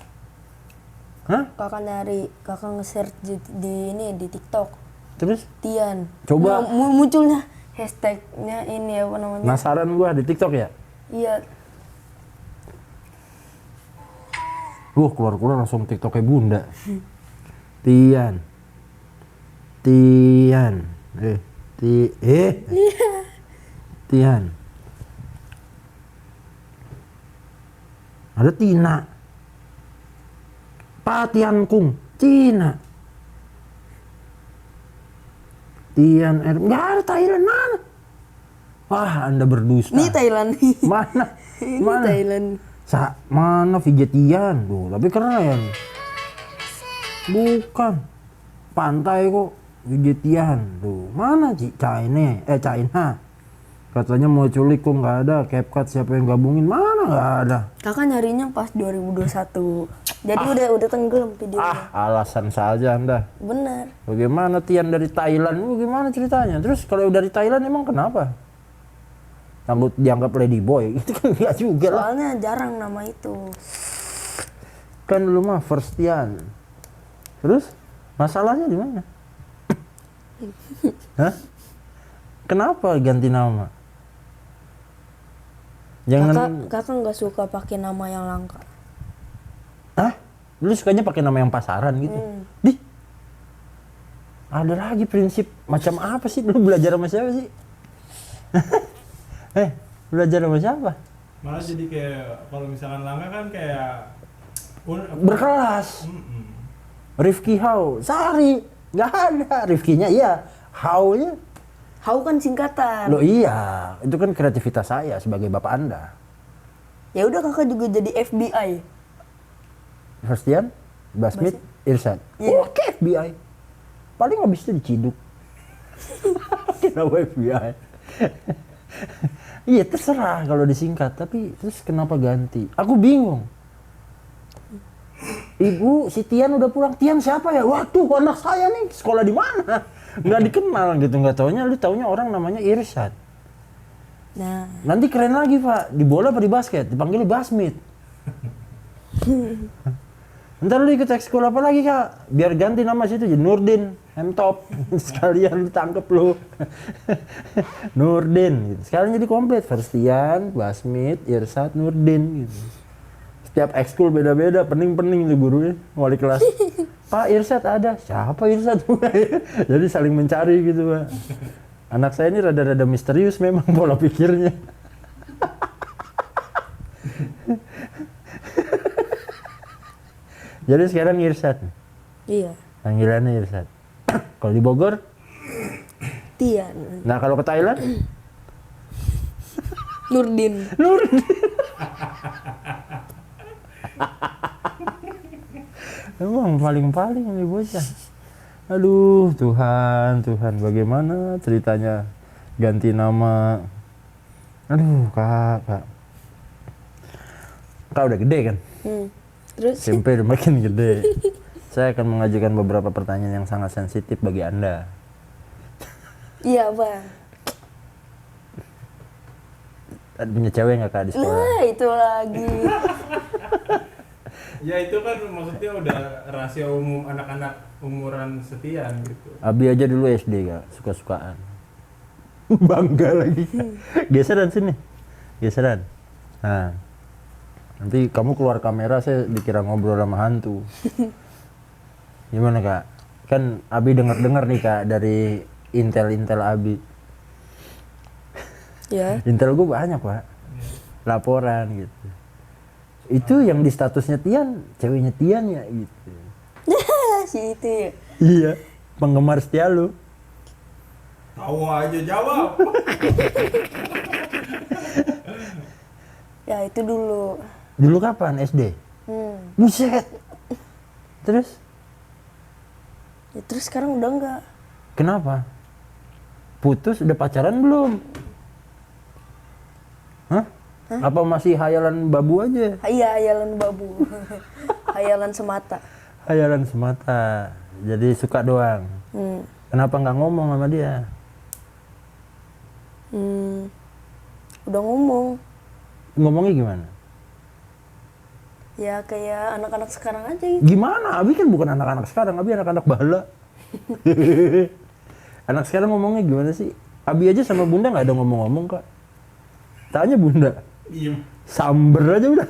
Hah? Kakak nge-search di TikTok. Terus? Tian. Coba. Nah, munculnya hashtagnya ini apa namanya? Penasaran gua di TikTok ya? Iya. Keluar-keluar langsung TikToknya Bunda. Tian. Tian. Tian. Ada Tina. Patian Kung. Cina. Tian nggak ada Thailand mana? Wah, Anda berdusta. Ini Thailand. Mana? Ini Mana? Thailand. Mana Vijetian tuh, tapi keren. Bukan. Pantai kok Vijetian tuh. Mana China? Katanya mau culik kok nggak ada. CapCut siapa yang gabungin? Mana nggak ada. Kakak nyarinya pas 2021. Jadi udah tenggelam videonya. Alasan saja Anda. Bener. Bagaimana Tian dari Thailand? Bagaimana ceritanya? Terus kalau dari Thailand emang kenapa? Takut dianggap ladyboy? Itu kan nggak juga lah. Soalnya jarang nama itu. Kan dulu mah first Tian. Terus masalahnya di mana? Hah? Kenapa ganti nama? Jangan. Kakak nggak suka pakai nama yang langka. Hah? Lu sukanya pakai nama yang pasaran gitu? Di? Ada lagi prinsip macam apa sih? Lu belajar sama siapa sih? Belajar sama siapa? Malah jadi kayak kalau misalkan langka kan kayak Berkelas. Rifki Hau, Sari, nggak ada. Rifkinya iya, Hau-nya. Hau kan singkatan. Loh iya, itu kan kreativitas saya sebagai bapak Anda. Ya udah kakak juga jadi FBI. Firstian, Basmit, Irsad. Iya. Oke, FBI. Paling habis itu diciduk. Kenapa FBI? Iya terserah kalau disingkat, tapi terus kenapa ganti? Aku bingung. Ibu, si Tian udah pulang. Tian siapa ya? Waduh, anak saya nih sekolah di mana? Nggak dikenal gitu, nggak taunya. Lu taunya orang namanya Irsad. Nah, Nanti keren lagi Pak, di bola apa di basket? Dipanggilnya Basmit. Ntar lu ikut ekskul apa lagi kak? Biar ganti nama situ jadi Nurdin, M-Top. Sekalian ditangkep lu. Nurdin gitu. Sekalian jadi komplit. Ferstian, Basmit, Irsat, Nurdin gitu. Setiap ekskul beda-beda, pening-pening tuh gurunya, wali kelas. Pak Irsat ada, siapa Irsat? Jadi saling mencari gitu Pak. Anak saya ini rada-rada misterius memang pola pikirnya. Jadi sekarang Irsat. Iya. Panggilannya Irsat. Kalau di Bogor? Tian. Nah kalau ke Thailand? Nurdin. Nurdin. Emang paling-paling ini bocah. Aduh Tuhan, bagaimana ceritanya ganti nama. Aduh kak udah gede kan? Terus? SMP udah makin gede. Saya akan mengajukan beberapa pertanyaan yang sangat sensitif bagi Anda. Iya bang. Punya cewek nggak kak di sekolah? Nah itu lagi. Ya itu kan maksudnya udah rahasia umum anak-anak umuran sekian gitu. Abi aja dulu SD kak, suka-sukaan. Bangga lagi. Geseran sini, geseran. Nah, nanti kamu keluar kamera saya dikira ngobrol sama hantu. Gimana kak? Kan Abi dengar nih kak dari intel Abi. Ya. Intel gue banyak pak, laporan gitu. Itu yang di statusnya Tian, ceweknya Tian ya gitu. Si itu ya. Iya, penggemar setia lu. Tahu aja jawab. Ya itu dulu. Dulu kapan SD? Buset. Terus? Ya, terus sekarang udah enggak. Kenapa? Putus udah pacaran belum? Hah? Apa masih hayalan babu aja? Iya, hayalan babu. Hayalan semata. Hayalan semata. Jadi suka doang. Kenapa nggak ngomong sama dia? Udah ngomong. Ngomongnya gimana? Ya kayak anak-anak sekarang aja gitu. Gimana? Abi kan bukan anak-anak sekarang, Abi anak-anak bala. Anak sekarang ngomongnya gimana sih? Abi aja sama Bunda nggak ada ngomong-ngomong kak. Tanya Bunda. Diem. Samber aja udah.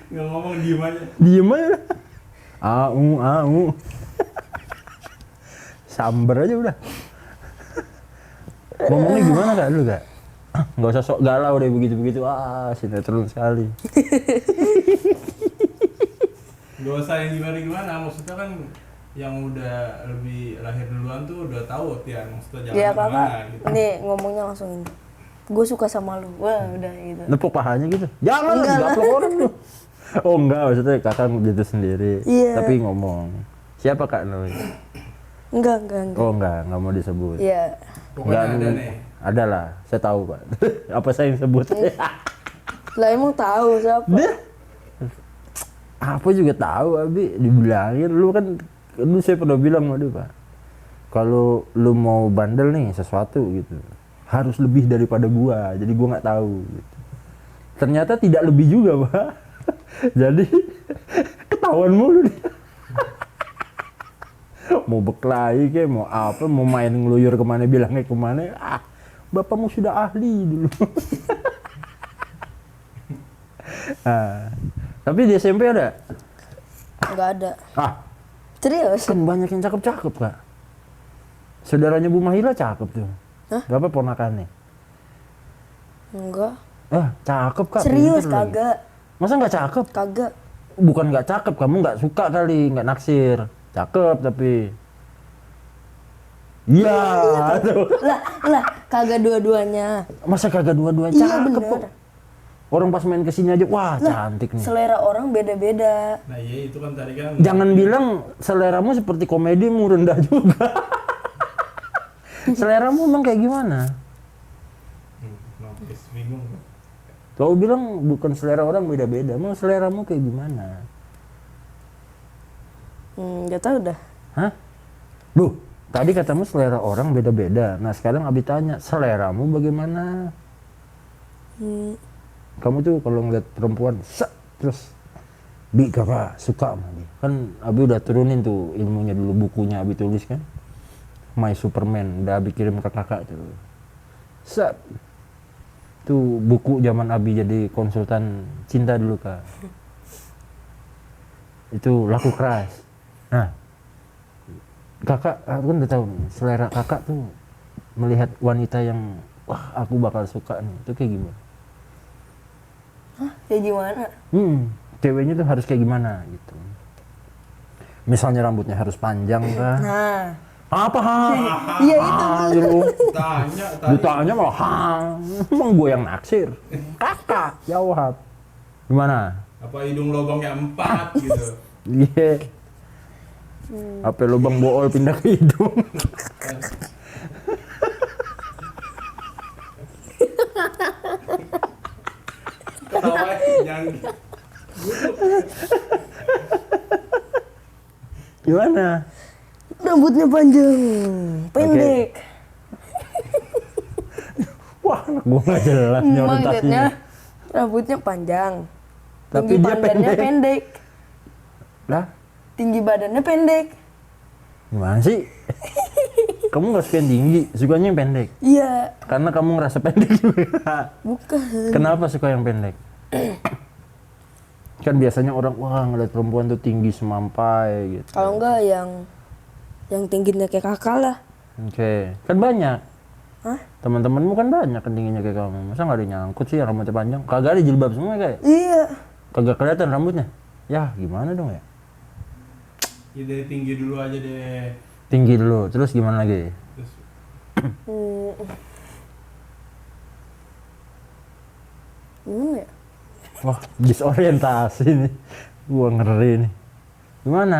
Nggak ngomong diem aja. Diem aja. Au. Samber aja udah. Ngomongnya gimana kak dulu kak? Nggak usah sok galau deh begitu-begitu. Sinetron sekali. Gak usah yang gimana-gimana, maksudnya kan yang udah lebih lahir duluan tuh udah tahu Tian, maksudnya jangan Ya gimana kakak, gitu. nih ngomongnya langsung ini. Gue suka sama lu. Wah udah gitu. Nepuk pahanya gitu. Jangan Enggak lah. gaplok orang lu. Oh enggak, maksudnya kakak gitu sendiri. Iya. Tapi ngomong. Siapa kak namanya? Enggak. Oh enggak mau disebut. Iya. Pokoknya Enggak, ada nih. Ada lah, saya tahu pak. Apa saya yang sebut? Lah emang tahu siapa? Dia apa juga tahu Abi, dibilangin lu kan, lu saya pernah bilang sama dia pak, kalau lu mau bandel nih sesuatu gitu harus lebih daripada gua, jadi gua nggak tahu gitu. Ternyata tidak lebih juga pak. Jadi ketahuan mulu dia. Mau berkelahi kayak mau apa, mau main ngeluyur kemana bilangnya kemana, bapakmu sudah ahli dulu. Nah, tapi di SMP ada? Enggak ada. Serius? Kan banyak yang cakep-cakep kak. Saudaranya Bu Mahila cakep tuh. Hah? Berapa ponakannya? Enggak. Cakep kak. Serius pinter lagi. kagak. Masa nggak cakep? Kagak. Bukan nggak cakep, kamu nggak suka kali, nggak naksir. Cakep tapi. Iya. tuh. Lah kagak dua-duanya. Masa kagak dua-duanya Iya cakep bener. kok. Orang pas main kesini aja, wah cantik nih. Selera orang beda-beda. Nah iya itu kan tadi kan. Jangan bilang seleramu seperti komedimu rendah juga. Seleramu emang kayak gimana? Notis bingung. Kau bilang bukan selera orang beda-beda, emang seleramu kayak gimana? Gak tahu dah. Hah? Bu, tadi katamu selera orang beda-beda. Nah sekarang Abi tanya, seleramu bagaimana? Kamu tuh kalau ngeliat perempuan, terus Bi kakak suka sama dia. Kan Abi udah turunin tuh ilmunya dulu, bukunya Abi tulis kan. My Superman, udah Abi kirim ke kakak tuh. Set. Tuh buku zaman Abi jadi konsultan cinta dulu kak. Itu laku keras. Nah, kakak, aku kan udah tahu nih, selera kakak tuh melihat wanita yang wah aku bakal suka nih, itu kayak gimana? Hah? Kayak gimana? Ceweknya tuh harus kayak gimana gitu. Misalnya rambutnya harus panjang kah? Nah, Apa ha? iya itu. Lu Tanya. ditanya malah ha. Emang gue yang naksir. Kakak jawab. Gimana? Apa hidung lubangnya 4 gitu. Iya. Apa lubang bool pindah ke hidung? Ketawa jangan. Gimana? Rambutnya panjang, pendek. Wah, anak gua nggak jelas nih Maksudnya orientasinya. rambutnya panjang. Tapi Tinggi dia badannya pendek. pendek. Lah, Tinggi badannya pendek. gimana sih? Kamu nggak suka yang tinggi, sukanya yang pendek. Iya, Karena kamu ngerasa pendek juga. bukan. Kenapa suka yang pendek? Kan biasanya orang wah ngeliat perempuan tuh tinggi semampai gitu. Kalau enggak yang tingginya kayak kakak lah. Oke, kan banyak. Hah? Teman-temanmu kan banyak kan tingginya kayak kamu. Masa nggak ada yang nyangkut sih yang rambutnya panjang? Kagak ada jilbab semua kayak. Iya. Kagak kelihatan rambutnya. Ya gimana dong ya? Ya dari tinggi dulu aja deh. Tinggi dulu, terus gimana lagi? Terus Gimana ya? Wah, disorientasi nih. Gua ngeri nih. Gimana?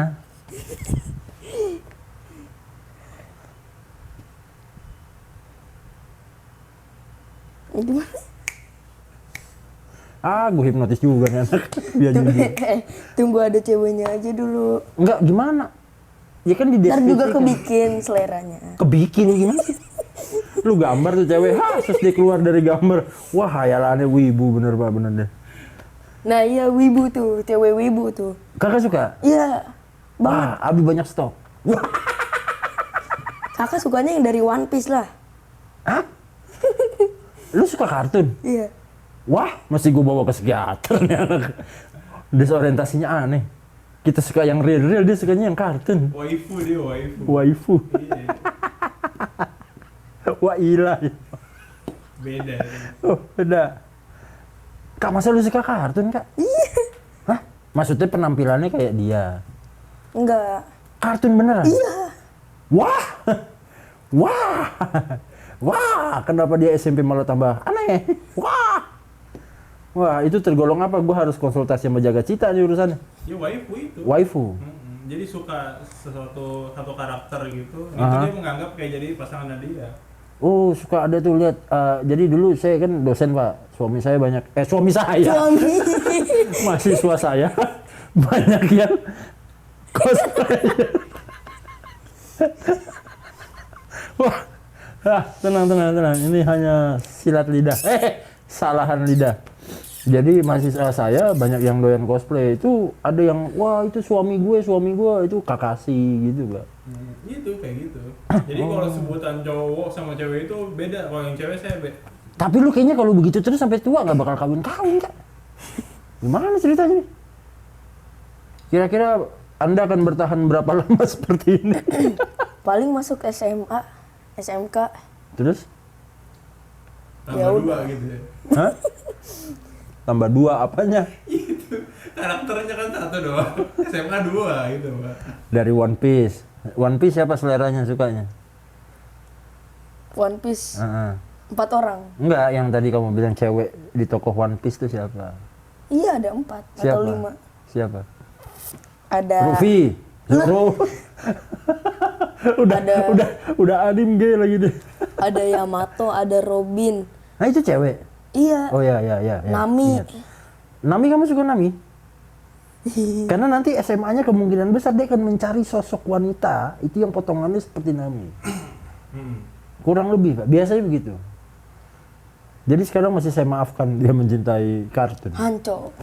Gimana? Ah, gue hipnotis juga nih anak. Biar jujur. Tunggu ada ceweknya aja dulu. Enggak, gimana? Ya kan di Ntar juga deskripsi. kebikin seleranya. Kebikin gimana sih? Lu gambar tuh cewek, terus dia keluar dari gambar. Wah, hayalannya wibu bener pak, bener deh. Nah iya wibu tuh, cewek wibu tuh. Kakak suka? Iya, banget. Abi banyak stok. Wah, Kakak sukanya yang dari One Piece lah. hah? Lu suka kartun? Iya. Wah, masih gue bawa ke psikiater nih anak. Desorientasinya aneh. Kita suka yang real, dia sukanya yang kartun. waifu dia waifu. Waifu. Iya, Wah, ilah. beda. Oh, beda. Kak, masa lu suka kartun, Kak? Iya. Hah? Maksudnya penampilannya kayak dia? Enggak. Kartun beneran? Iya. Wah! Wah! Wah! Kenapa dia SMP malah tambah aneh? Wah! Wah, itu tergolong apa? Gue harus konsultasi sama Jaga Cita nih urusannya. Ya waifu itu. Waifu. Jadi suka satu karakter gitu. Itu Aha. dia menganggap kayak jadi pasangan dia. Oh, suka ada tuh lihat. Jadi dulu saya kan dosen, Pak. Suami saya banyak. Suami saya. Suami. Mahasiswa saya banyak yang cosplay. Wah, tenang. Ini hanya silat lidah. Salahan lidah. Jadi mahasiswa saya banyak yang doyan cosplay. Itu ada yang wah itu suami gue itu Kakashi gitu, Pak. Itu kayak gitu. Jadi kalau sebutan cowok sama cewek itu beda. Kalau yang cewek saya beda. Tapi lu kayaknya kalau begitu terus sampai tua nggak bakal kawin, Kak. Gimana ceritanya nih? Kira-kira Anda akan bertahan berapa lama seperti ini? Paling masuk SMA, SMK. Terus? Ya Tambah udah. 2 gitu ya. Hah? Tambah 2 apanya? Itu karakternya kan 1 doang. SMA 2 gitu, Pak. Dari One Piece. One Piece siapa seleranya sukanya? One Piece. Heeh. 4 orang. Enggak, yang tadi kamu bilang cewek di tokoh One Piece itu siapa? Iya ada 4 Siapa? atau 5. Siapa? Ada. Luffy. Zoro. udah anim gay lagi deh. Ada Yamato, ada Robin. Nah itu cewek. Iya. Oh ya. Nami. Ingat. Nami, kamu suka Nami? Karena nanti SMA-nya kemungkinan besar dia akan mencari sosok wanita itu yang potongannya seperti Nami. Kurang lebih, Pak. Biasanya begitu. Jadi sekarang masih saya maafkan dia mencintai kartun. Hanco.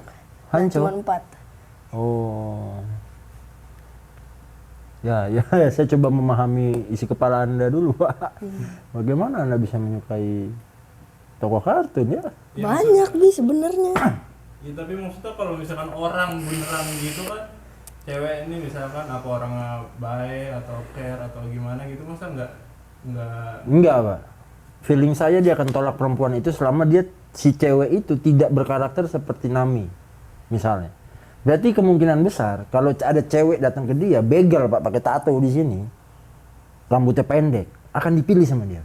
Hanco? Cuma 4. Oh. Ya, saya coba memahami isi kepala Anda dulu, Pak. Bagaimana Anda bisa menyukai tokoh kartun ya? Ya, Banyak Bi sebenarnya. Ya tapi maksudnya kalau misalkan orang beneran gitu kan, cewek ini misalkan apa orangnya baik atau care atau gimana gitu, masa nggak Enggak, Pak. Feeling saya dia akan tolak perempuan itu selama dia si cewek itu tidak berkarakter seperti Nami, misalnya. Berarti kemungkinan besar kalau ada cewek datang ke dia begal, Pak, pakai tato di sini, rambutnya pendek, akan dipilih sama dia.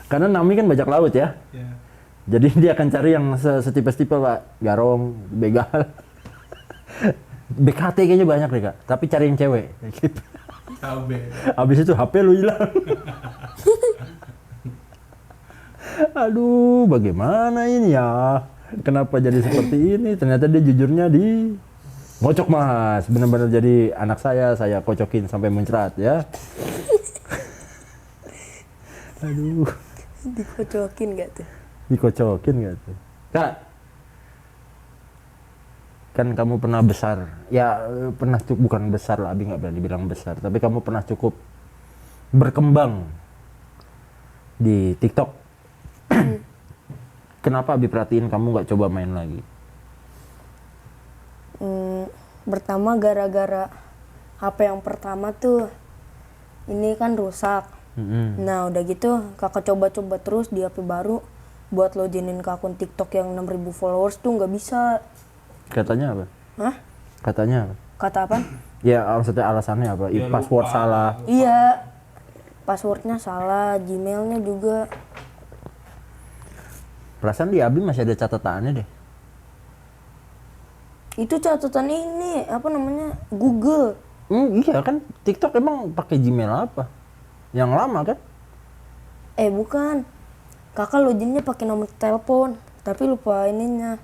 Karena Nami kan bajak laut ya. ya. Jadi dia akan cari yang setipes-tipe, Pak. Garong, begal. BKT kayaknya banyak deh, Kak. Tapi cari yang cewek. Gitu. KB. Habis itu HP lu hilang. Aduh, bagaimana ini ya? Kenapa jadi seperti ini? Ternyata dia jujurnya di ngocok, Mas. Benar-benar jadi anak saya kocokin sampai muncrat ya. Aduh, Dikocokin gak tuh? dikocokin gak tuh? Kak, kan kamu pernah besar. Ya, pernah bukan besar lah, Abi nggak berani bilang besar. Tapi kamu pernah cukup berkembang di TikTok. Kenapa Abi perhatiin kamu nggak coba main lagi? Pertama gara-gara HP yang pertama tuh ini kan rusak. Nah udah gitu kakak coba-coba terus di HP baru buat loginin ke akun TikTok yang 6.000 followers tuh nggak bisa. Katanya apa? Hah? Katanya apa? Kata apa? Ya maksudnya alasannya apa? Ya, Password lupa. salah. Iya, passwordnya salah, Gmailnya juga. Perasaan di Abi masih ada catatannya deh. Itu catatan ini apa namanya Google. Iya kan, TikTok emang pakai Gmail apa? Yang lama kan? Bukan, kakak loginnya pakai nomor telepon, tapi lupa ininya,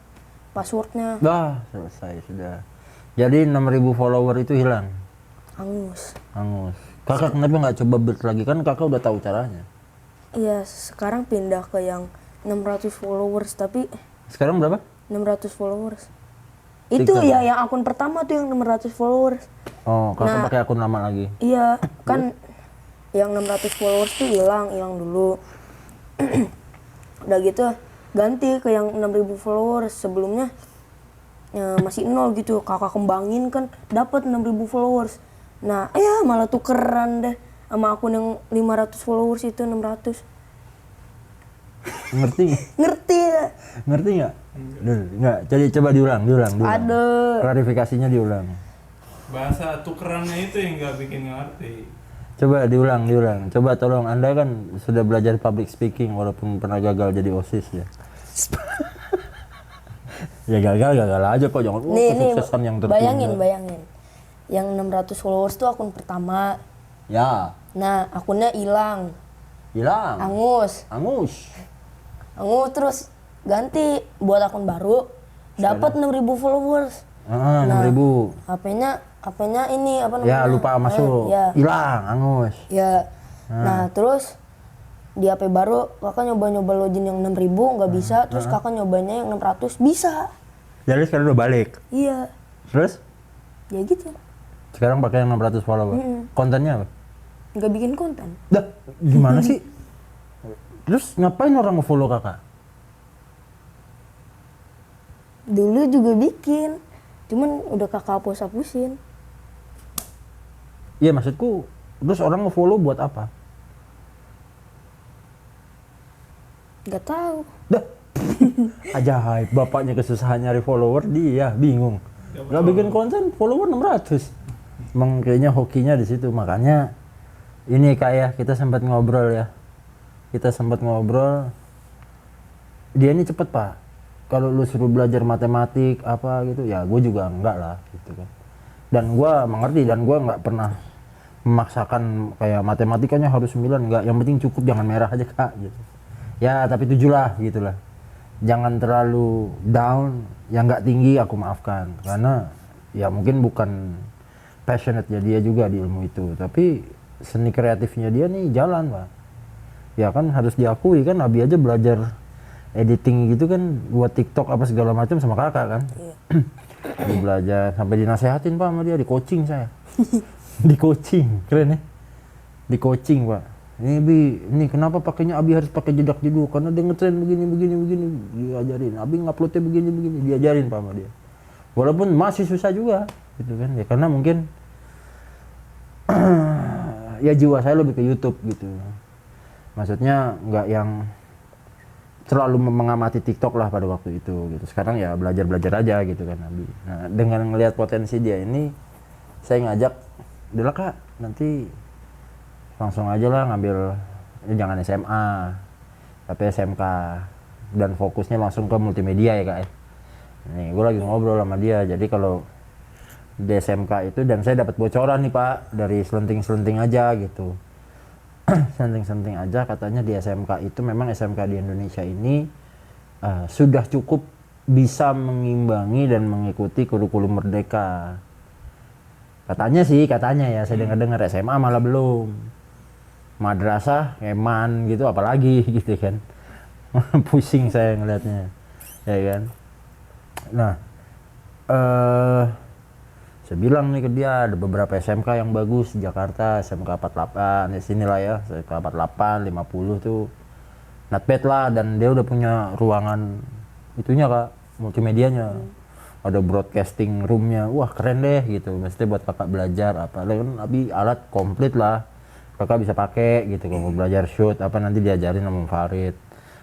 passwordnya. Dah, selesai sudah. Jadi 6.000 follower itu hilang. Angus. Angus. Kakak kenapa nggak coba build lagi? Kan kakak udah tahu caranya. Iya, sekarang pindah ke yang 600 followers, tapi Sekarang berapa? 600 followers. Itu TikTok. ya yang akun pertama tuh yang 600 followers. Oh, kakak Nah. pakai akun lama lagi. Iya, kan yang 600 followers tuh hilang dulu. Udah gitu ganti ke yang 6.000 followers. Sebelumnya masih nol gitu. Kakak kembangin kan dapat 6.000 followers. Nah, malah tukeran deh sama akun yang 500 followers itu 600. Ngerti nggak? Ngerti ya? Ngerti nggak? Nggak. Jadi coba diulang. Aduh. Klarifikasinya diulang. Bahasa tukerannya itu yang nggak bikin ngerti. Coba diulang. Coba tolong, Anda kan sudah belajar public speaking walaupun pernah gagal jadi OSIS ya. Ya gagal aja kok, jangan Nih, kesuksesan yang tertunda. bayangin. Yang 600 followers tuh akun pertama. Ya, Nah, akunnya hilang. hilang. Angus terus ganti buat akun baru, dapat 6.000 followers. 6.000. HP-nya ini apa namanya? Ya, lupa masuk. Ya. Hilang, angus. Ya. Nah, terus di HP baru kakak nyoba login yang 6.000 nggak bisa, terus kakak nyobanya yang 600 bisa. Jadi sekarang udah balik. Iya. Terus Ya gitu. sekarang pakai yang 600 follower. Kontennya apa? Nggak bikin konten. Dah, gimana sih? Terus ngapain orang nge-follow kakak? Dulu juga bikin. Cuman udah kakak hapus-hapusin. Iya, maksudku, terus orang nge-follow buat apa? Nggak tahu. Dah, ajaib, bapaknya kesusahan nyari follower, dia bingung. Nggak bikin konten, follower 600. Emang kayaknya hokinya di situ, makanya ini kayak kita sempat ngobrol ya. Dia ini cepet, Pak. Kalau lu suruh belajar matematik apa gitu, ya gue juga enggak lah gitu kan. Dan gue mengerti dan gue nggak pernah memaksakan kayak matematikanya harus 9, enggak. Yang penting cukup, jangan merah aja Kak gitu. Ya tapi 7 lah gitulah. Jangan terlalu down, yang nggak tinggi aku maafkan karena ya mungkin bukan passionate-nya dia juga di ilmu itu, tapi seni kreatifnya dia nih jalan, Pak. Ya kan harus diakui kan, Abi aja belajar editing gitu kan buat TikTok apa segala macam sama kakak kan. Iya. Abi belajar sampai dinasehatin Pak sama dia, di coaching saya. Di coaching, keren ya. Di coaching Pak. Ini kenapa pakainya Abi harus pakai jedak jeduk? Karena dia ngetren begini diajarin. Abi nguploadnya begini diajarin Pak sama dia. Walaupun masih susah juga gitu kan ya, karena mungkin ya jiwa saya lebih ke YouTube gitu. Maksudnya nggak yang terlalu mengamati TikTok lah pada waktu itu gitu. Sekarang ya belajar aja gitu kan Abi. Nah, dengan ngelihat potensi dia ini, saya ngajak, "Udah Kak, nanti langsung aja lah ngambil, ini jangan SMA, tapi SMK, dan fokusnya langsung ke multimedia ya Kak ya." Nih, gue lagi ngobrol sama dia, jadi kalau di SMK itu, dan saya dapat bocoran nih Pak, dari selenting aja gitu. Selenting aja, katanya di SMK itu memang SMK di Indonesia ini sudah cukup bisa mengimbangi dan mengikuti kurikulum merdeka. Katanya ya, saya dengar SMA malah belum. Madrasah, eman gitu, apalagi gitu kan. Pusing saya ngelihatnya, ya kan. Nah, saya bilang nih ke dia, ada beberapa SMK yang bagus di Jakarta, SMK 48, di sini lah ya, SMK 48, 50 tuh not bad lah, dan dia udah punya ruangan itunya Kak, multimedianya. Ada broadcasting roomnya, wah keren deh gitu, mesti buat kakak belajar apa, kan Abi alat komplit lah, kakak bisa pakai gitu, kalau mau belajar shoot apa nanti diajarin sama Farid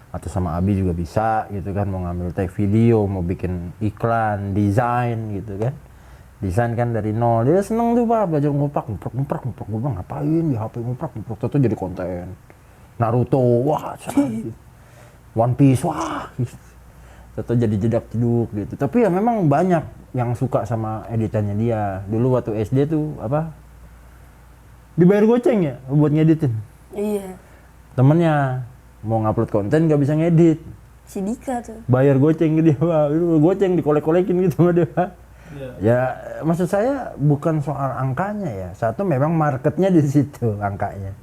atau sama Abi juga bisa gitu kan, mau ngambil take video, mau bikin iklan, desain gitu kan. Desain kan dari nol, dia seneng tuh Pak, belajar nguprak, gue bilang ngapain di HP nguprak, itu jadi konten Naruto, wah One Piece, wah atau jadi jedak jeduk gitu. Tapi ya memang banyak yang suka sama editannya dia. Dulu waktu SD tuh apa, dibayar goceng ya buat ngeditin. Iya. Temennya mau ngupload konten gak bisa ngedit, Si Dika tuh. bayar goceng ke dia Pak, itu goceng dikolek-kolekin gitu sama dia Pak. Ya maksud saya bukan soal angkanya ya, satu memang marketnya di situ angkanya.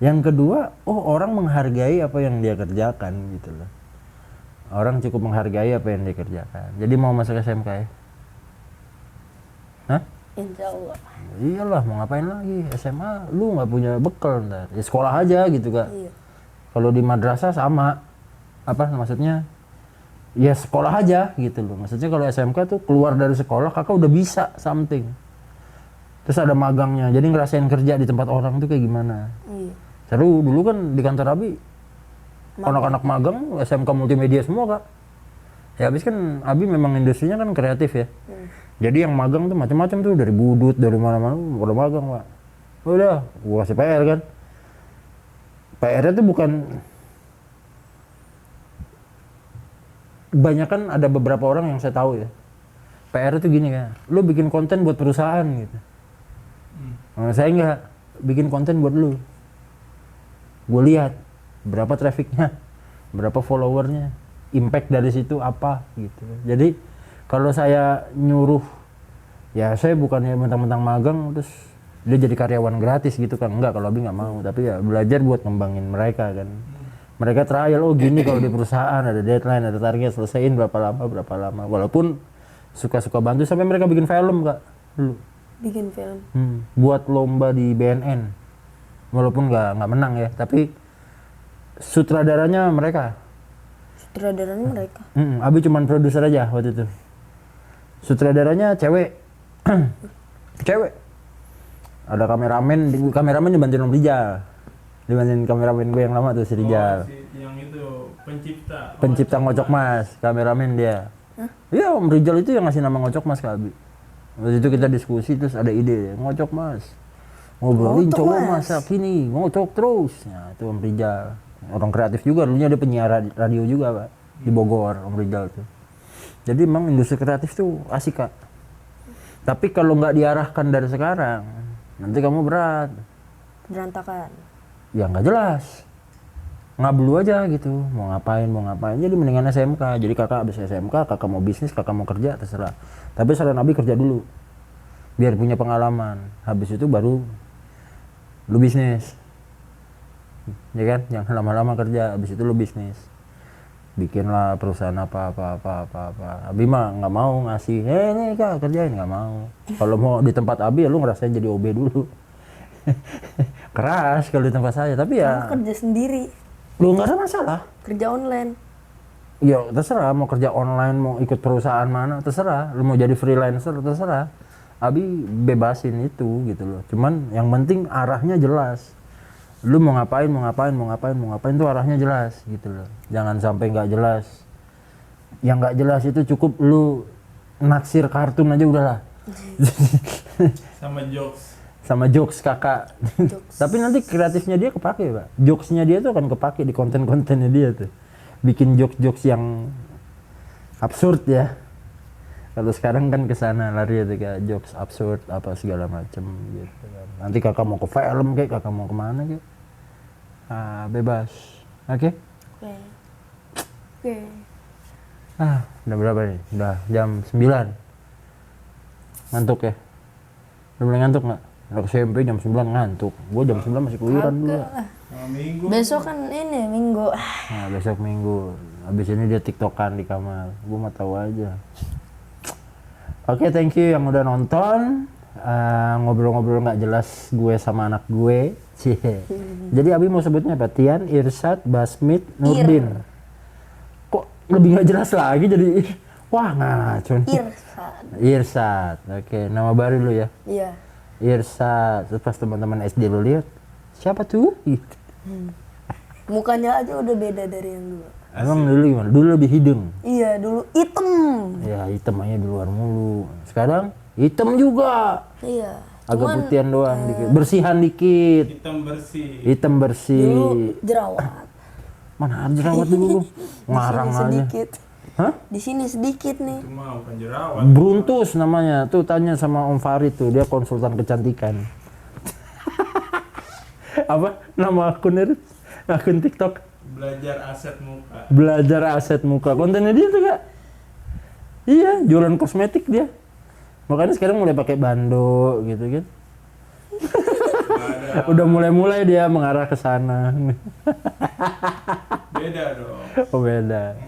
Yang kedua, orang menghargai apa yang dia kerjakan gitu loh. Orang cukup menghargai apa yang dia kerjakan. Jadi mau masuk SMK ya? Hah? Insya Allah. Iyalah, mau ngapain lagi? SMA lu nggak punya bekal ntar. Ya sekolah aja gitu Kak. Iya. Kalau di madrasah sama, apa maksudnya? Ya sekolah aja gitu loh. Maksudnya kalau SMK tuh keluar dari sekolah kakak udah bisa something. Terus ada magangnya, jadi ngerasain kerja di tempat orang tuh kayak gimana. Iya. Seru, dulu kan di kantor Abi anak-anak magang SMK multimedia semua Kak. Ya habis kan Abi memang industrinya kan kreatif ya. Jadi yang magang tuh macam-macam tuh, dari budut, dari mana-mana udah magang Pak. Udah, gua kasih PR kan. PR-nya tuh bukan, banyak kan ada beberapa orang yang saya tahu ya. PR itu gini kan, lu bikin konten buat perusahaan gitu. Nah, saya enggak bikin konten buat lu. Gue lihat berapa trafficnya, berapa followernya, impact dari situ apa gitu. Jadi kalau saya nyuruh, ya saya bukannya mentang-mentang magang terus dia jadi karyawan gratis gitu kan, enggak, kalau Abi nggak mau. Tapi ya belajar buat ngembangin mereka kan. Mereka trial, gini kalau di perusahaan ada deadline, ada target, selesaiin berapa lama. Walaupun suka-suka bantu sampai mereka bikin film Kak dulu. Bikin film. Buat lomba di BNN. Walaupun nggak menang ya, tapi sutradaranya mereka. Sutradaranya mereka. Abi cuman produser aja waktu itu. Sutradaranya cewek. Cewek. Ada kameramen dibantuin Om Rijal. Dibantuin kameramen gue yang lama tuh, si Rijal. Yang itu pencipta. Pencipta Ngocok Mas, kameramen dia. Iya, Om Rijal itu yang ngasih nama Ngocok Mas ke Abi. Waktu itu kita diskusi terus ada ide, Ngocok Mas. Ngobrolin Ngocok, cowok Mas. masa kini, ngocok terus. Nah, itu Om Rijal. Orang kreatif juga, dulunya ada penyiar radio juga Pak, di Bogor, Om Rijal tuh. Jadi memang industri kreatif tuh asik Kak. Tapi kalau nggak diarahkan dari sekarang, nanti kamu berat. Berantakan. Ya nggak jelas. Ngablu aja gitu, mau ngapain. Jadi mendingan SMK. Jadi kakak habis SMK, kakak mau bisnis, kakak mau kerja, terserah. Tapi saran Abi kerja dulu, biar punya pengalaman. Habis itu baru lu bisnis. Ya kan, jangan lama-lama kerja, habis itu lu bisnis. bikinlah perusahaan apa. Abi mah nggak mau ngasih, nih kak kerjain, nggak mau. Kalau mau di tempat Abi ya lu ngerasain jadi OB dulu. Keras kalau di tempat saya, tapi ya Aku kerja sendiri, lu nggak ada masalah. kerja online. Ya terserah mau kerja online, mau ikut perusahaan mana, terserah. Lu mau jadi freelancer, terserah. Abi bebasin itu gitu loh. Cuman yang penting arahnya jelas. Lu mau ngapain tuh arahnya jelas gitu loh. Jangan sampai nggak jelas. Yang nggak jelas itu cukup lu naksir kartun aja udahlah. Sama jokes. Sama jokes kakak. Tapi nanti kreatifnya dia kepake, Pak. Jokesnya dia tuh akan kepake di konten-kontennya dia tuh. Bikin jokes-jokes yang absurd ya. Kalau sekarang kan kesana lari itu kayak jokes absurd apa segala macem gitu kan. Nanti kakak mau ke film kayak, kakak mau kemana kayak, bebas. Oke? Oke. Udah berapa nih? Udah jam 9. Ngantuk ya? Udah mulai ngantuk nggak? Anak SMP jam 9 ngantuk. Gue jam 9 masih keluyuran dulu. Sama minggu. Besok kan ini Minggu. Nah, besok Minggu. Habis ini dia tiktokan di kamar. Gue mah tahu aja. Oke, thank you yang udah nonton. Ngobrol-ngobrol nggak jelas gue sama anak gue. Cie. Jadi Abi mau sebutnya apa? Tian, Irsad, Basmit, Nurdin. Kok lebih nggak jelas lagi jadi? Wah ngaco. Irsad. Oke, nama baru lu ya? Iya. Irsad. Terus pas teman-teman SD lu lihat, siapa tuh? Gitu. Mukanya aja udah beda dari yang dulu. Emang dulu gimana? Dulu lebih hidung. Iya, dulu hitam. Ya hitam aja di luar mulu. Sekarang hitam juga. Iya. Agak putihan doang dikit. Bersihan dikit. Hitam bersih. Hitam bersih. Dulu jerawat. Mana ada jerawat dulu? Ngarang Di sini aja. sedikit. Hah? Di sini sedikit nih. Cuma bukan jerawat. Bruntus namanya. Tuh tanya sama Om Farid tuh, dia konsultan kecantikan. Apa nama akunnya? Akun TikTok. Belajar aset muka. Belajar aset muka. Kontennya dia tuh Kak. Iya, jualan kosmetik dia. Makanya sekarang mulai pakai bando gitu kan. Udah mulai dia mengarah ke sana. Beda dong. Oh beda.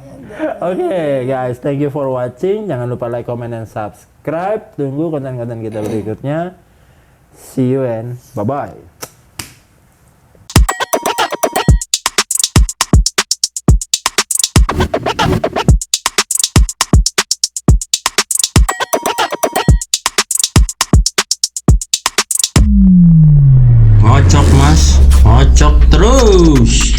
Oke guys, thank you for watching. Jangan lupa like, comment, and subscribe. Tunggu konten-konten kita berikutnya. See you and bye-bye. Ngocok mas, ngocok terus.